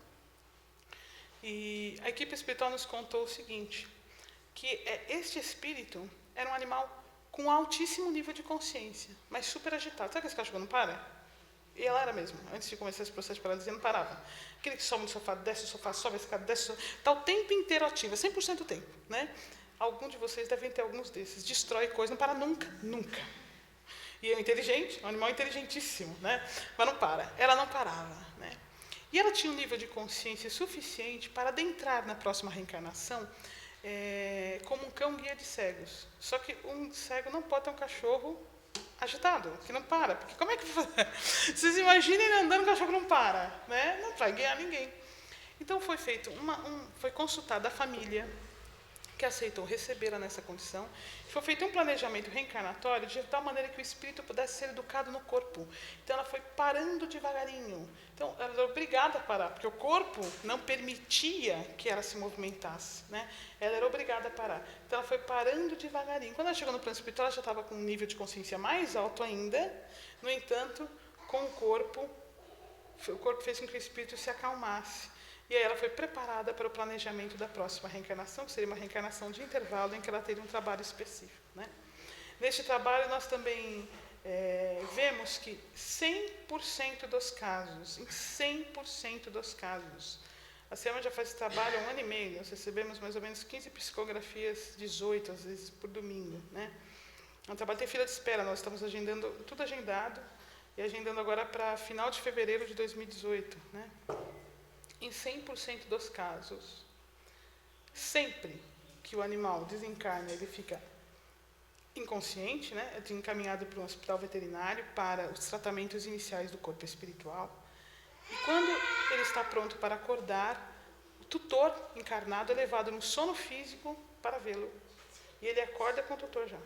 e a equipe espiritual nos contou o seguinte, que este espírito era um animal com altíssimo nível de consciência, mas super agitado. Sabe que esse cachorro não para? E ela era mesmo, antes de começar esse processo de paralisia, não parava. Aquele que sobe no sofá, desce o sofá, sobe a escada, desce o sofá, está o tempo inteiro ativa, 100% do tempo. Né? Algum de vocês devem ter alguns desses. Destrói coisa, não para nunca, nunca. E é inteligente, é um animal inteligentíssimo, né? Mas não para. Ela não parava. Né? E ela tinha um nível de consciência suficiente para adentrar na próxima reencarnação como um cão guia de cegos. Só que um cego não pode ter um cachorro agitado, que não para. Porque como é que... Vocês imaginem ele andando, o cachorro não para. Né? Não vai guiar ninguém. Então foi feito foi consultada a família, que aceitou recebê-la nessa condição. Foi feito um planejamento reencarnatório de tal maneira que o espírito pudesse ser educado no corpo. Então, ela foi parando devagarinho. Então, ela era obrigada a parar, porque o corpo não permitia que ela se movimentasse, né? Ela era obrigada a parar. Então, ela foi parando devagarinho. Quando ela chegou no plano espiritual, ela já estava com um nível de consciência mais alto ainda. No entanto, com o corpo fez com que o espírito se acalmasse. E aí ela foi preparada para o planejamento da próxima reencarnação, que seria uma reencarnação de intervalo em que ela teria um trabalho específico, né? Neste trabalho, nós também vemos que 100% dos casos, em 100% dos casos, a SEAMA já faz esse trabalho há 1 ano e meio, nós recebemos mais ou menos 15 psicografias, 18 às vezes por domingo, né? É um trabalho tem fila de espera, nós estamos agendando, tudo agendado, e agendando agora para final de fevereiro de 2018, né? Em 100% dos casos, sempre que o animal desencarna, ele fica inconsciente, né? É encaminhado para um hospital veterinário para os tratamentos iniciais do corpo espiritual. E quando ele está pronto para acordar, o tutor encarnado é levado no sono físico para vê-lo. E ele acorda com o tutor já.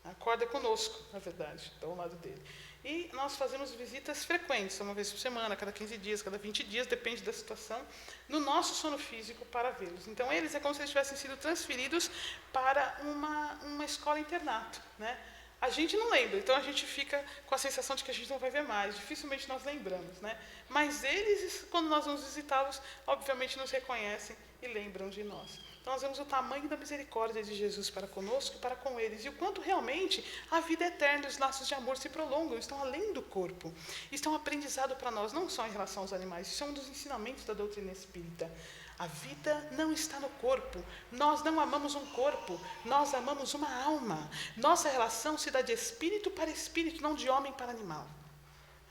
Acorda conosco, na verdade, ao lado dele. E nós fazemos visitas frequentes, uma vez por semana, cada 15 dias, cada 20 dias, depende da situação, no nosso sono físico para vê-los. Então, eles é como se eles tivessem sido transferidos para uma escola internato, né? A gente não lembra, então a gente fica com a sensação de que a gente não vai ver mais, dificilmente nós lembramos, né? Mas eles, quando nós vamos visitá-los, obviamente nos reconhecem e lembram de nós. Então, nós vemos o tamanho da misericórdia de Jesus para conosco e para com eles, e o quanto realmente a vida é eterna e os laços de amor se prolongam, estão além do corpo. Estão um aprendizado para nós, não só em relação aos animais, isso é um dos ensinamentos da doutrina espírita. A vida não está no corpo, nós não amamos um corpo, nós amamos uma alma. Nossa relação se dá de espírito para espírito, não de homem para animal,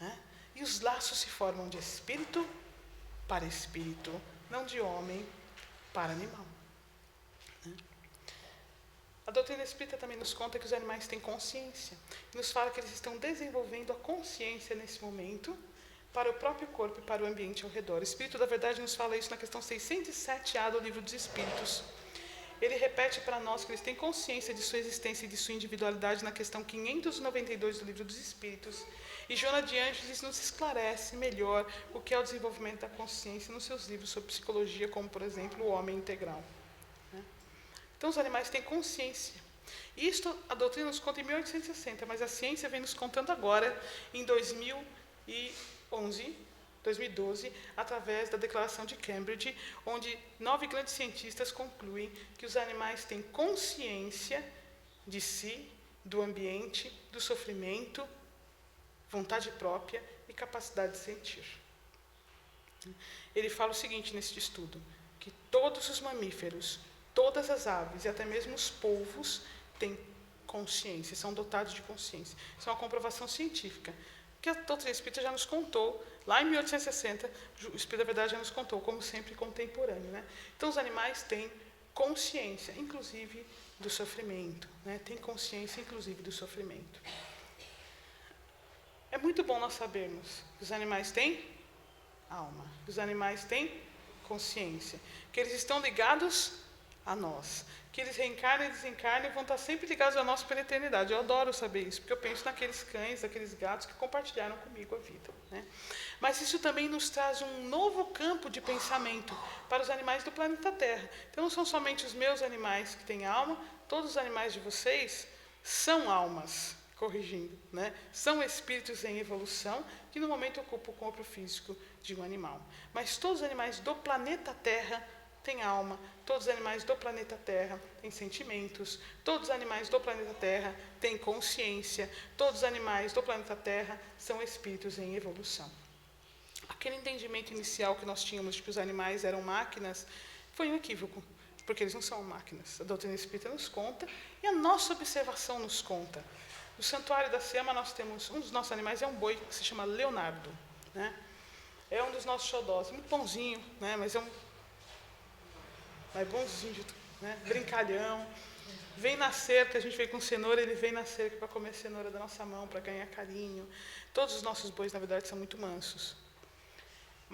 né? E os laços se formam de espírito para espírito, não de homem para animal. A doutrina espírita também nos conta que os animais têm consciência. E nos fala que eles estão desenvolvendo a consciência nesse momento para o próprio corpo e para o ambiente ao redor. O Espírito da Verdade nos fala isso na questão 607A do Livro dos Espíritos. Ele repete para nós que eles têm consciência de sua existência e de sua individualidade na questão 592 do Livro dos Espíritos. E Joana de Ângeles nos esclarece melhor o que é o desenvolvimento da consciência nos seus livros sobre psicologia, como, por exemplo, O Homem Integral. Então, os animais têm consciência. Isto a doutrina nos conta em 1860, mas a ciência vem nos contando agora, em 2012, através da Declaração de Cambridge, onde 9 grandes cientistas concluem que os animais têm consciência de si, do ambiente, do sofrimento, vontade própria e capacidade de sentir. Ele fala o seguinte neste estudo, que todos os mamíferos, todas as aves e até mesmo os polvos têm consciência, são dotados de consciência. Isso é uma comprovação científica, que a doutrina espírita já nos contou, lá em 1860, o Espírito da Verdade já nos contou, como sempre contemporâneo, né? Então, os animais têm consciência, inclusive do sofrimento, né? Têm consciência, inclusive do sofrimento. É muito bom nós sabermos que os animais têm alma, que os animais têm consciência, que eles estão ligados a nós, que eles reencarnam e desencarnam e vão estar sempre ligados a nós pela eternidade. Eu adoro saber isso, porque eu penso naqueles cães, naqueles gatos que compartilharam comigo a vida, né? Mas isso também nos traz um novo campo de pensamento para os animais do planeta Terra. Então, não são somente os meus animais que têm alma, todos os animais de vocês são almas, corrigindo, né? São espíritos em evolução que no momento ocupam o corpo físico de um animal. Mas todos os animais do planeta Terra têm alma, todos os animais do planeta Terra têm sentimentos, todos os animais do planeta Terra têm consciência, todos os animais do planeta Terra são espíritos em evolução. Aquele entendimento inicial que nós tínhamos de que os animais eram máquinas foi um equívoco, porque eles não são máquinas. A doutrina espírita nos conta e a nossa observação nos conta. No Santuário da SEAMA nós temos, um dos nossos animais é um boi que se chama Leonardo, né? É um dos nossos xodós, muito bonzinho, né? Mas é bonzinho, né? Brincalhão. Vem na cerca, a gente veio com cenoura, ele vem na cerca para comer a cenoura da nossa mão, para ganhar carinho. Todos os nossos bois, na verdade, são muito mansos.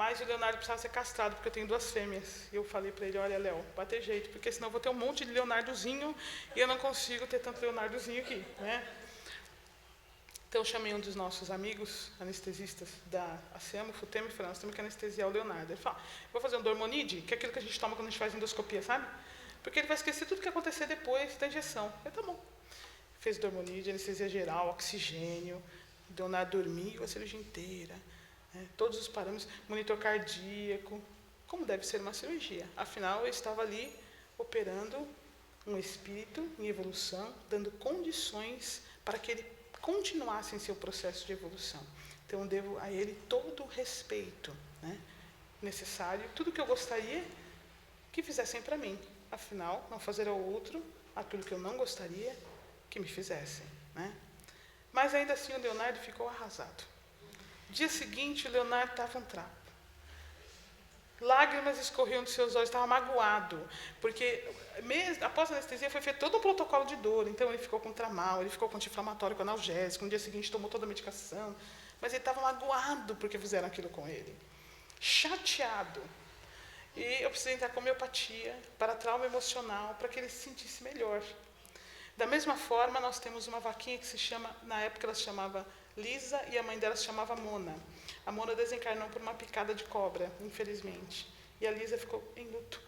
Mas o Leonardo precisava ser castrado, porque eu tenho 2 fêmeas. E eu falei para ele, olha, Léo, vai ter jeito, porque senão eu vou ter um monte de Leonardozinho e eu não consigo ter tanto Leonardozinho aqui, né? Então eu chamei um dos nossos amigos anestesistas da ASEAMO, FUTEMA, e falei, nós temos que anestesiar o Leonardo. Ele falou, vou fazer um dormonide, que é aquilo que a gente toma quando a gente faz endoscopia, sabe? Porque ele vai esquecer tudo que acontecer depois da injeção. Eu falei, tá bom. Fez dormonide, anestesia geral, oxigênio, o Leonardo dormiu a cirurgia inteira. Todos os parâmetros, monitor cardíaco, como deve ser uma cirurgia. Afinal, eu estava ali operando um espírito em evolução, dando condições para que ele continuasse em seu processo de evolução. Então, eu devo a ele todo o respeito, né, necessário, tudo que eu gostaria que fizessem para mim. Afinal, não fazer ao outro aquilo que eu não gostaria que me fizessem, né? Mas, ainda assim, o Leonardo ficou arrasado. Dia seguinte, o Leonardo estava um trapo. Lágrimas escorriam dos seus olhos, estava magoado, porque após a anestesia foi feito todo um protocolo de dor, então ele ficou com tramal, ele ficou com anti-inflamatório, com analgésico, no dia seguinte tomou toda a medicação, mas ele estava magoado porque fizeram aquilo com ele, chateado. E eu precisei entrar com homeopatia para trauma emocional, para que ele se sentisse melhor. Da mesma forma, nós temos uma vaquinha que se chama, na época ela se chamava Lisa e a mãe dela se chamava Mona. A Mona desencarnou por uma picada de cobra, infelizmente. E a Lisa ficou em luto.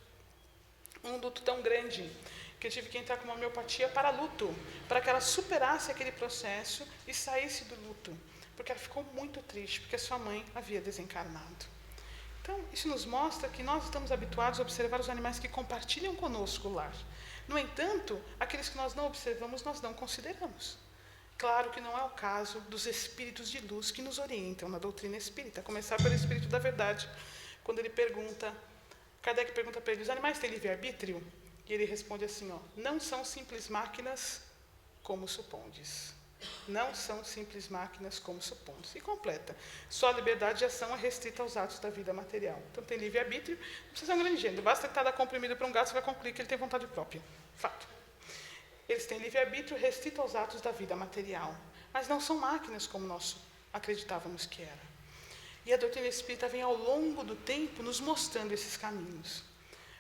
Um luto tão grande que eu tive que entrar com uma homeopatia para luto, para que ela superasse aquele processo e saísse do luto. Porque ela ficou muito triste, porque sua mãe havia desencarnado. Então, isso nos mostra que nós estamos habituados a observar os animais que compartilham conosco o lar. No entanto, aqueles que nós não observamos, nós não consideramos. Claro que não é o caso dos espíritos de luz que nos orientam na doutrina espírita, a começar pelo espírito da verdade, quando ele pergunta, Kardec pergunta para ele, os animais têm livre-arbítrio? E ele responde assim, não são simples máquinas como supondes. Não são simples máquinas como supondes. E completa, só a liberdade de ação é restrita aos atos da vida material. Então tem livre-arbítrio, não precisa ser um grande gênero, basta tentar dar comprimido para um gato, você vai concluir que ele tem vontade própria. Fato. Eles têm livre-arbítrio restrito aos atos da vida material, mas não são máquinas como nós acreditávamos que era. E a doutrina espírita vem ao longo do tempo nos mostrando esses caminhos.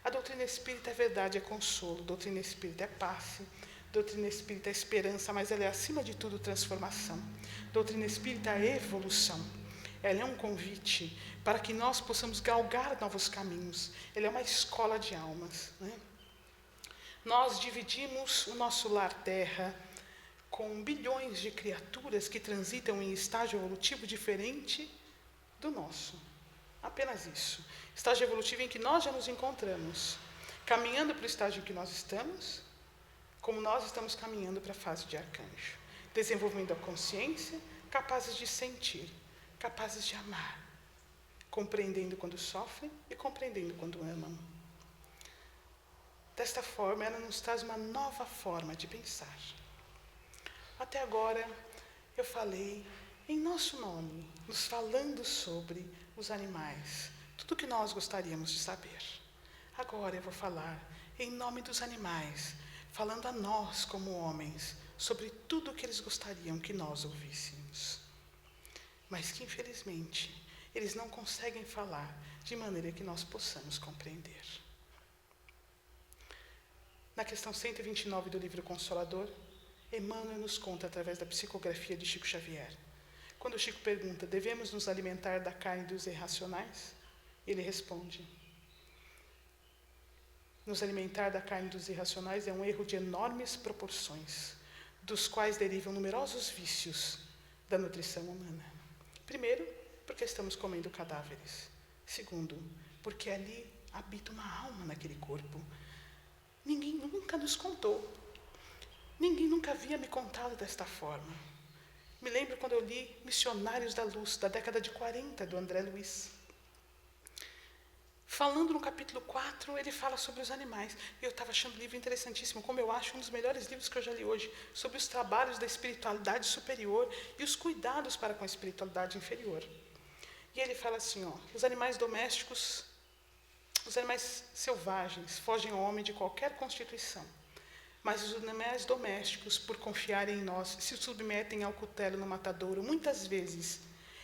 A doutrina espírita é verdade, é consolo, a doutrina espírita é passe, a doutrina espírita é esperança, mas ela é acima de tudo transformação. A doutrina espírita é evolução. Ela é um convite para que nós possamos galgar novos caminhos. Ela é uma escola de almas, né? Nós dividimos o nosso lar terra com bilhões de criaturas que transitam em estágio evolutivo diferente do nosso. Apenas isso. Estágio evolutivo em que nós já nos encontramos, caminhando para o estágio em que nós estamos, como nós estamos caminhando para a fase de arcanjo, desenvolvendo a consciência, capazes de sentir, capazes de amar, compreendendo quando sofrem e compreendendo quando amam. Desta forma, ela nos traz uma nova forma de pensar. Até agora, eu falei em nosso nome, nos falando sobre os animais, tudo o que nós gostaríamos de saber. Agora eu vou falar em nome dos animais, falando a nós como homens, sobre tudo o que eles gostariam que nós ouvíssemos. Mas que, infelizmente, eles não conseguem falar de maneira que nós possamos compreender. Na questão 129 do livro Consolador, Emmanuel nos conta através da psicografia de Chico Xavier. Quando Chico pergunta, devemos nos alimentar da carne dos irracionais? Ele responde, nos alimentar da carne dos irracionais é um erro de enormes proporções, dos quais derivam numerosos vícios da nutrição humana. Primeiro, porque estamos comendo cadáveres. Segundo, porque ali habita uma alma naquele corpo. Ninguém nunca nos contou. Ninguém nunca havia me contado desta forma. Me lembro quando eu li Missionários da Luz, da década de 40, do André Luiz. Falando no capítulo 4, ele fala sobre os animais. Eu estava achando o livro interessantíssimo, como eu acho um dos melhores livros que eu já li hoje, sobre os trabalhos da espiritualidade superior e os cuidados para com a espiritualidade inferior. E ele fala assim, os animais domésticos, os animais selvagens fogem ao homem de qualquer constituição, mas os animais domésticos, por confiarem em nós, se submetem ao cutelo no matadouro, muitas vezes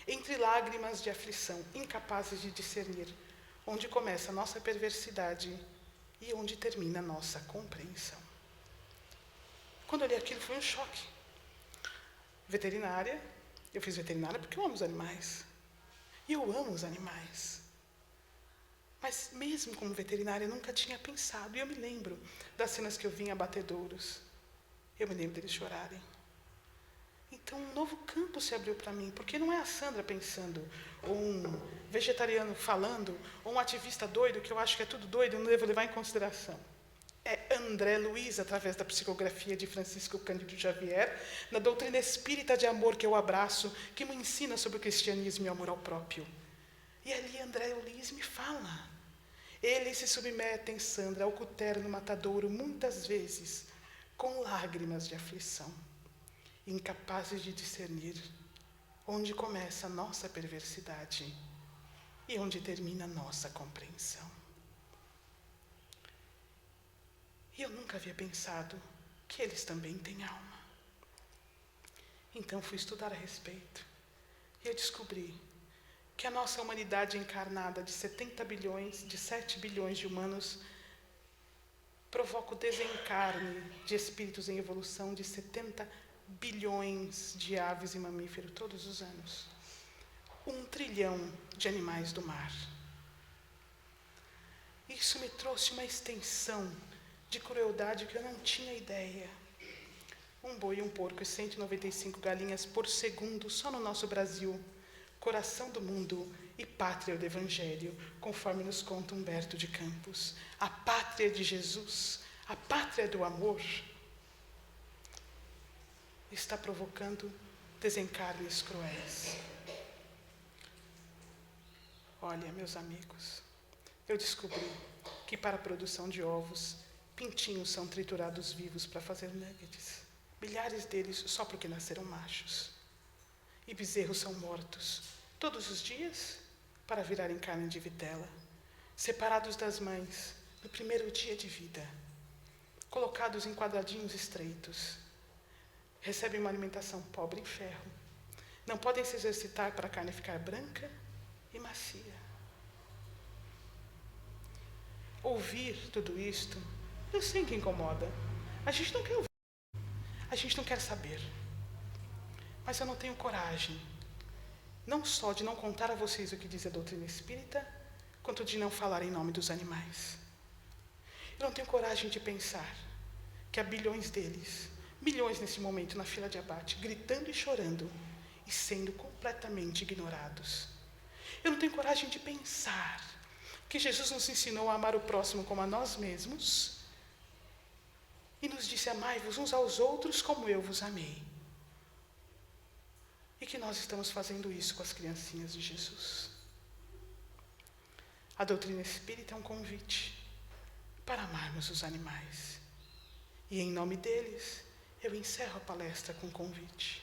entre lágrimas de aflição, incapazes de discernir onde começa a nossa perversidade e onde termina a nossa compreensão. Quando eu li aquilo, foi um choque. Veterinária, eu fiz veterinária porque eu amo os animais. E eu amo os animais. Mas mesmo como veterinária, eu nunca tinha pensado. E eu me lembro das cenas que eu vi em abatedouros. Eu me lembro deles chorarem. Então, um novo campo se abriu para mim, porque não é a Sandra pensando, ou um vegetariano falando, ou um ativista doido, que eu acho que é tudo doido, eu não devo levar em consideração. É André Luiz, através da psicografia de Francisco Cândido Xavier, na doutrina espírita de amor que eu abraço, que me ensina sobre o cristianismo e o amor ao próprio. E ali André Luiz me fala. Eles se submetem, Sandra, ao cuterno matadouro, muitas vezes, com lágrimas de aflição, incapazes de discernir onde começa a nossa perversidade e onde termina a nossa compreensão. E eu nunca havia pensado que eles também têm alma. Então fui estudar a respeito e eu descobri que a nossa humanidade encarnada de 70 bilhões, de 7 bilhões de humanos, provoca o desencarne de espíritos em evolução de 70 bilhões de aves e mamíferos todos os anos. 1 trilhão de animais do mar. Isso me trouxe uma extensão de crueldade que eu não tinha ideia. Um boi, um porco e 195 galinhas por segundo só no nosso Brasil, coração do mundo e pátria do Evangelho, conforme nos conta Humberto de Campos. A pátria de Jesus, a pátria do amor, está provocando desencarnes cruéis. Olha, meus amigos, eu descobri que para a produção de ovos, pintinhos são triturados vivos para fazer nuggets. Milhares deles só porque nasceram machos. E bezerros são mortos todos os dias para virarem carne de vitela, separados das mães no primeiro dia de vida, colocados em quadradinhos estreitos. Recebem uma alimentação pobre em ferro. Não podem se exercitar para a carne ficar branca e macia. Ouvir tudo isto, eu sei que incomoda. A gente não quer ouvir. A gente não quer saber. Mas eu não tenho coragem, não só de não contar a vocês o que diz a doutrina espírita, quanto de não falar em nome dos animais. Eu não tenho coragem de pensar que há bilhões deles, milhões nesse momento na fila de abate, gritando e chorando e sendo completamente ignorados. Eu não tenho coragem de pensar que Jesus nos ensinou a amar o próximo como a nós mesmos e nos disse: amai-vos uns aos outros como eu vos amei. E que nós estamos fazendo isso com as criancinhas de Jesus. A doutrina espírita é um convite para amarmos os animais. E em nome deles, eu encerro a palestra com um convite.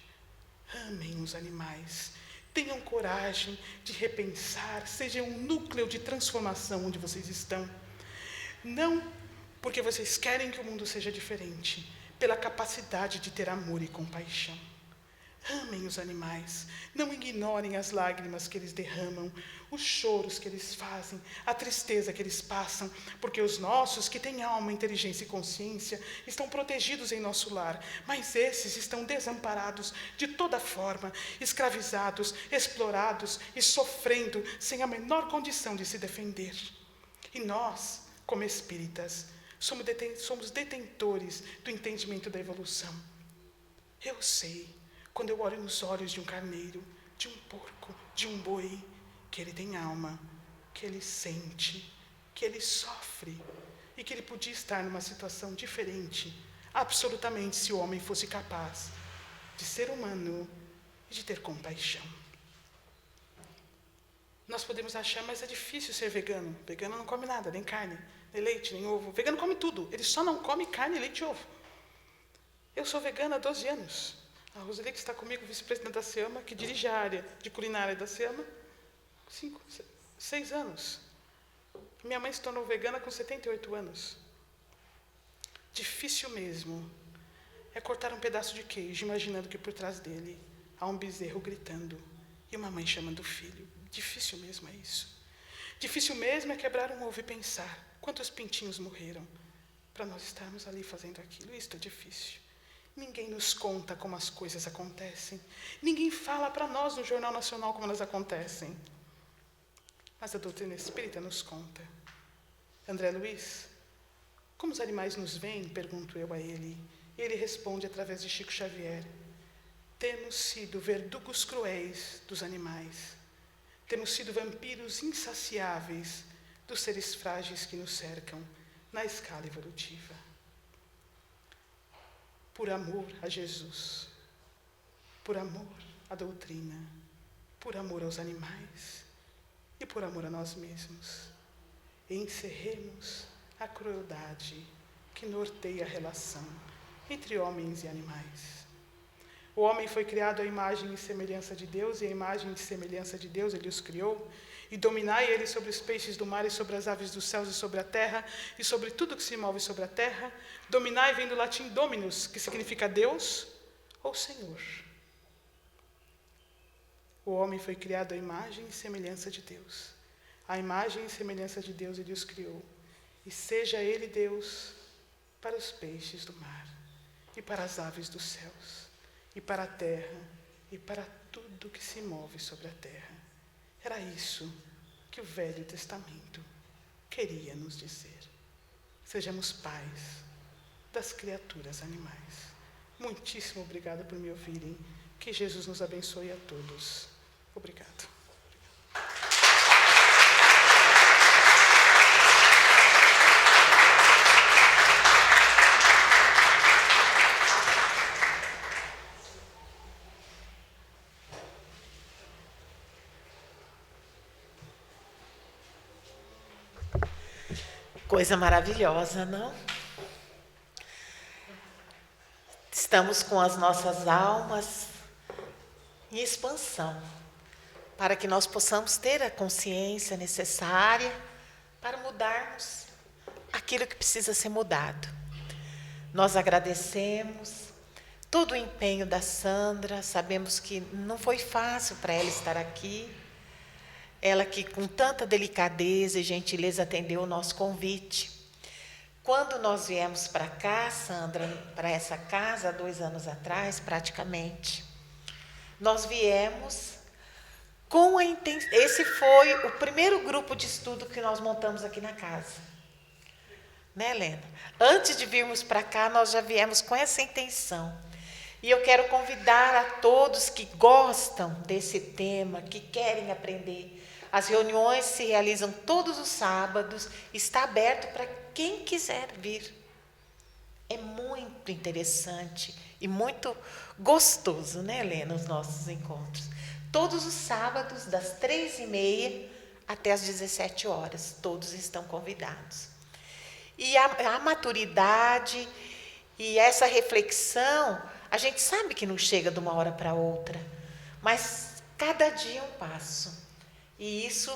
Amem os animais. Tenham coragem de repensar, sejam um núcleo de transformação onde vocês estão. Não porque vocês querem que o mundo seja diferente, pela capacidade de ter amor e compaixão. Amem os animais, não ignorem as lágrimas que eles derramam, os choros que eles fazem, a tristeza que eles passam, porque os nossos, que têm alma, inteligência e consciência, estão protegidos em nosso lar, mas esses estão desamparados de toda forma, escravizados, explorados e sofrendo sem a menor condição de se defender. E nós, como espíritas, somos detentores do entendimento da evolução. Eu sei, quando eu olho nos olhos de um carneiro, de um porco, de um boi, que ele tem alma, que ele sente, que ele sofre e que ele podia estar numa situação diferente, absolutamente, se o homem fosse capaz de ser humano e de ter compaixão. Nós podemos achar, mas é difícil ser vegano. Vegano não come nada, nem carne, nem leite, nem ovo. Vegano come tudo, ele só não come carne, leite e ovo. Eu sou vegana há 12 anos. A Roseli, que está comigo, vice-presidente da SEAMA, que dirige a área de culinária da SEAMA, 6 anos. Minha mãe se tornou vegana com 78 anos. Difícil mesmo é cortar um pedaço de queijo, imaginando que por trás dele há um bezerro gritando e uma mãe chamando o filho. Difícil mesmo é isso. Difícil mesmo é quebrar um ovo e pensar quantos pintinhos morreram para nós estarmos ali fazendo aquilo. Isto é difícil. Ninguém nos conta como as coisas acontecem. Ninguém fala para nós no Jornal Nacional como elas acontecem. Mas a doutrina espírita nos conta. André Luiz, como os animais nos veem? Pergunto eu a ele. E ele responde através de Chico Xavier. Temos sido verdugos cruéis dos animais. Temos sido vampiros insaciáveis dos seres frágeis que nos cercam na escala evolutiva. Por amor a Jesus, por amor à doutrina, por amor aos animais e por amor a nós mesmos, encerremos a crueldade que norteia a relação entre homens e animais. O homem foi criado à imagem e semelhança de Deus, e à imagem e semelhança de Deus ele os criou, e dominai ele sobre os peixes do mar, e sobre as aves dos céus, e sobre a terra, e sobre tudo que se move sobre a terra. Dominai vem do latim dominus, que significa Deus ou Senhor. O homem foi criado à imagem e semelhança de Deus. À imagem e semelhança de Deus ele os criou. E seja ele Deus para os peixes do mar, e para as aves dos céus, e para a terra, e para tudo que se move sobre a terra. Era isso que o Velho Testamento queria nos dizer. Sejamos pais das criaturas animais. Muitíssimo obrigada por me ouvirem. Que Jesus nos abençoe a todos. Obrigado. Coisa maravilhosa, não? Estamos com as nossas almas em expansão, para que nós possamos ter a consciência necessária para mudarmos aquilo que precisa ser mudado. Nós agradecemos todo o empenho da Sandra, sabemos que não foi fácil para ela estar aqui, ela que com tanta delicadeza e gentileza atendeu o nosso convite. Quando nós viemos para cá, Sandra, para essa casa, há 2 anos atrás, praticamente, nós viemos com a intenção. Esse foi o primeiro grupo de estudo que nós montamos aqui na casa. Né, Helena? Antes de virmos para cá, nós já viemos com essa intenção. E eu quero convidar a todos que gostam desse tema, que querem aprender. As reuniões se realizam todos os sábados, está aberto para quem quiser vir. É muito interessante e muito gostoso, né, Helena, os nossos encontros. Todos os sábados, das 3h30 até as 17 horas, todos estão convidados. E a maturidade e essa reflexão, a gente sabe que não chega de uma hora para outra, mas cada dia é um passo. E isso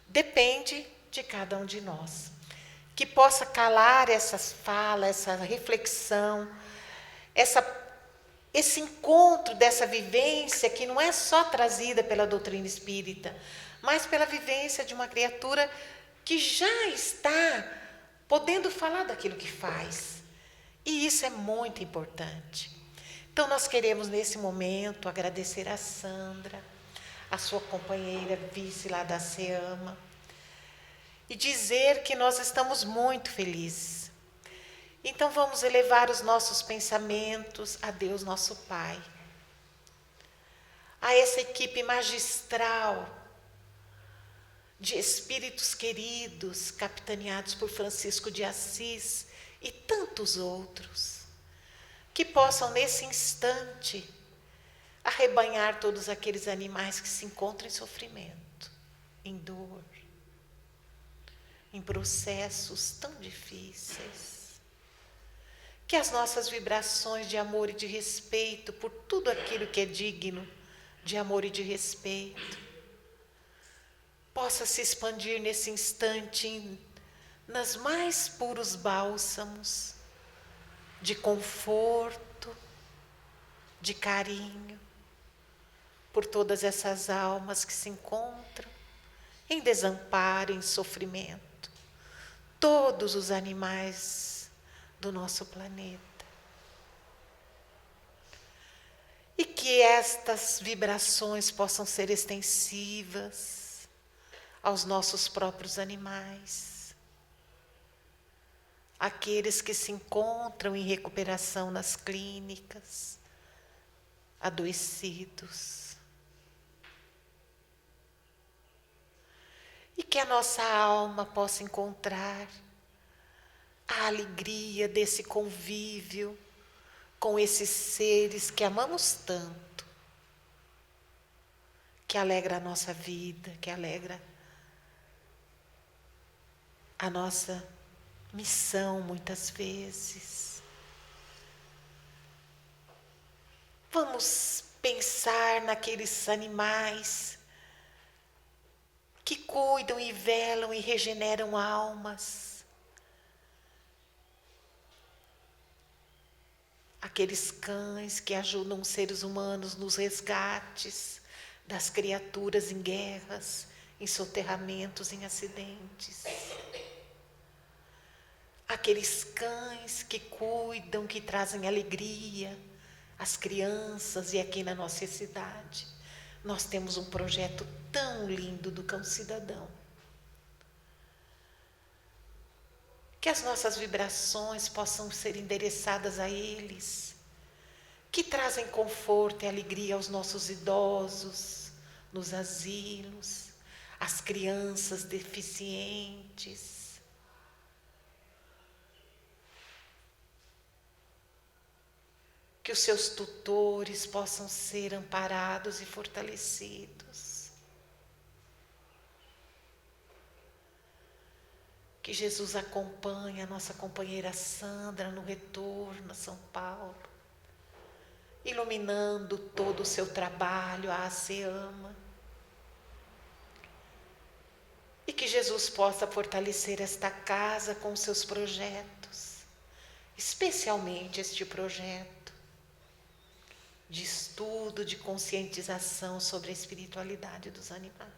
depende de cada um de nós. Que possa calar essas falas, essa reflexão, esse encontro dessa vivência que não é só trazida pela doutrina espírita, mas pela vivência de uma criatura que já está podendo falar daquilo que faz. E isso é muito importante. Então, nós queremos, nesse momento, agradecer a Sandra, a sua companheira vice lá da SEAMA, e dizer que nós estamos muito felizes. Então vamos elevar os nossos pensamentos a Deus nosso Pai, a essa equipe magistral de espíritos queridos, capitaneados por Francisco de Assis e tantos outros, que possam nesse instante arrebanhar todos aqueles animais que se encontram em sofrimento, em dor, em processos tão difíceis. Que as nossas vibrações de amor e de respeito por tudo aquilo que é digno de amor e de respeito possa se expandir nesse instante nas mais puros bálsamos de conforto, de carinho, por todas essas almas que se encontram em desamparo, em sofrimento, todos os animais do nosso planeta. E que estas vibrações possam ser extensivas aos nossos próprios animais, aqueles que se encontram em recuperação nas clínicas, adoecidos. E que a nossa alma possa encontrar a alegria desse convívio com esses seres que amamos tanto, que alegra a nossa vida, que alegra a nossa missão muitas vezes. Vamos pensar naqueles animais que cuidam e velam e regeneram almas. Aqueles cães que ajudam os seres humanos nos resgates das criaturas em guerras, em soterramentos, em acidentes. Aqueles cães que cuidam, que trazem alegria às crianças e aqui na nossa cidade. Nós temos um projeto tão lindo do Cão Cidadão. Que as nossas vibrações possam ser endereçadas a eles, que trazem conforto e alegria aos nossos idosos, nos asilos, às crianças deficientes. Que os seus tutores possam ser amparados e fortalecidos. Que Jesus acompanhe a nossa companheira Sandra no retorno a São Paulo, iluminando todo o seu trabalho, a ASEAMA. E que Jesus possa fortalecer esta casa com seus projetos, especialmente este projeto de estudo, de conscientização sobre a espiritualidade dos animais.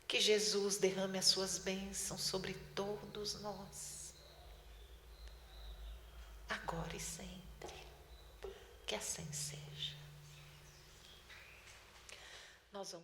Que Jesus derrame as suas bênçãos sobre todos nós, agora e sempre. Que assim seja. Nós vamos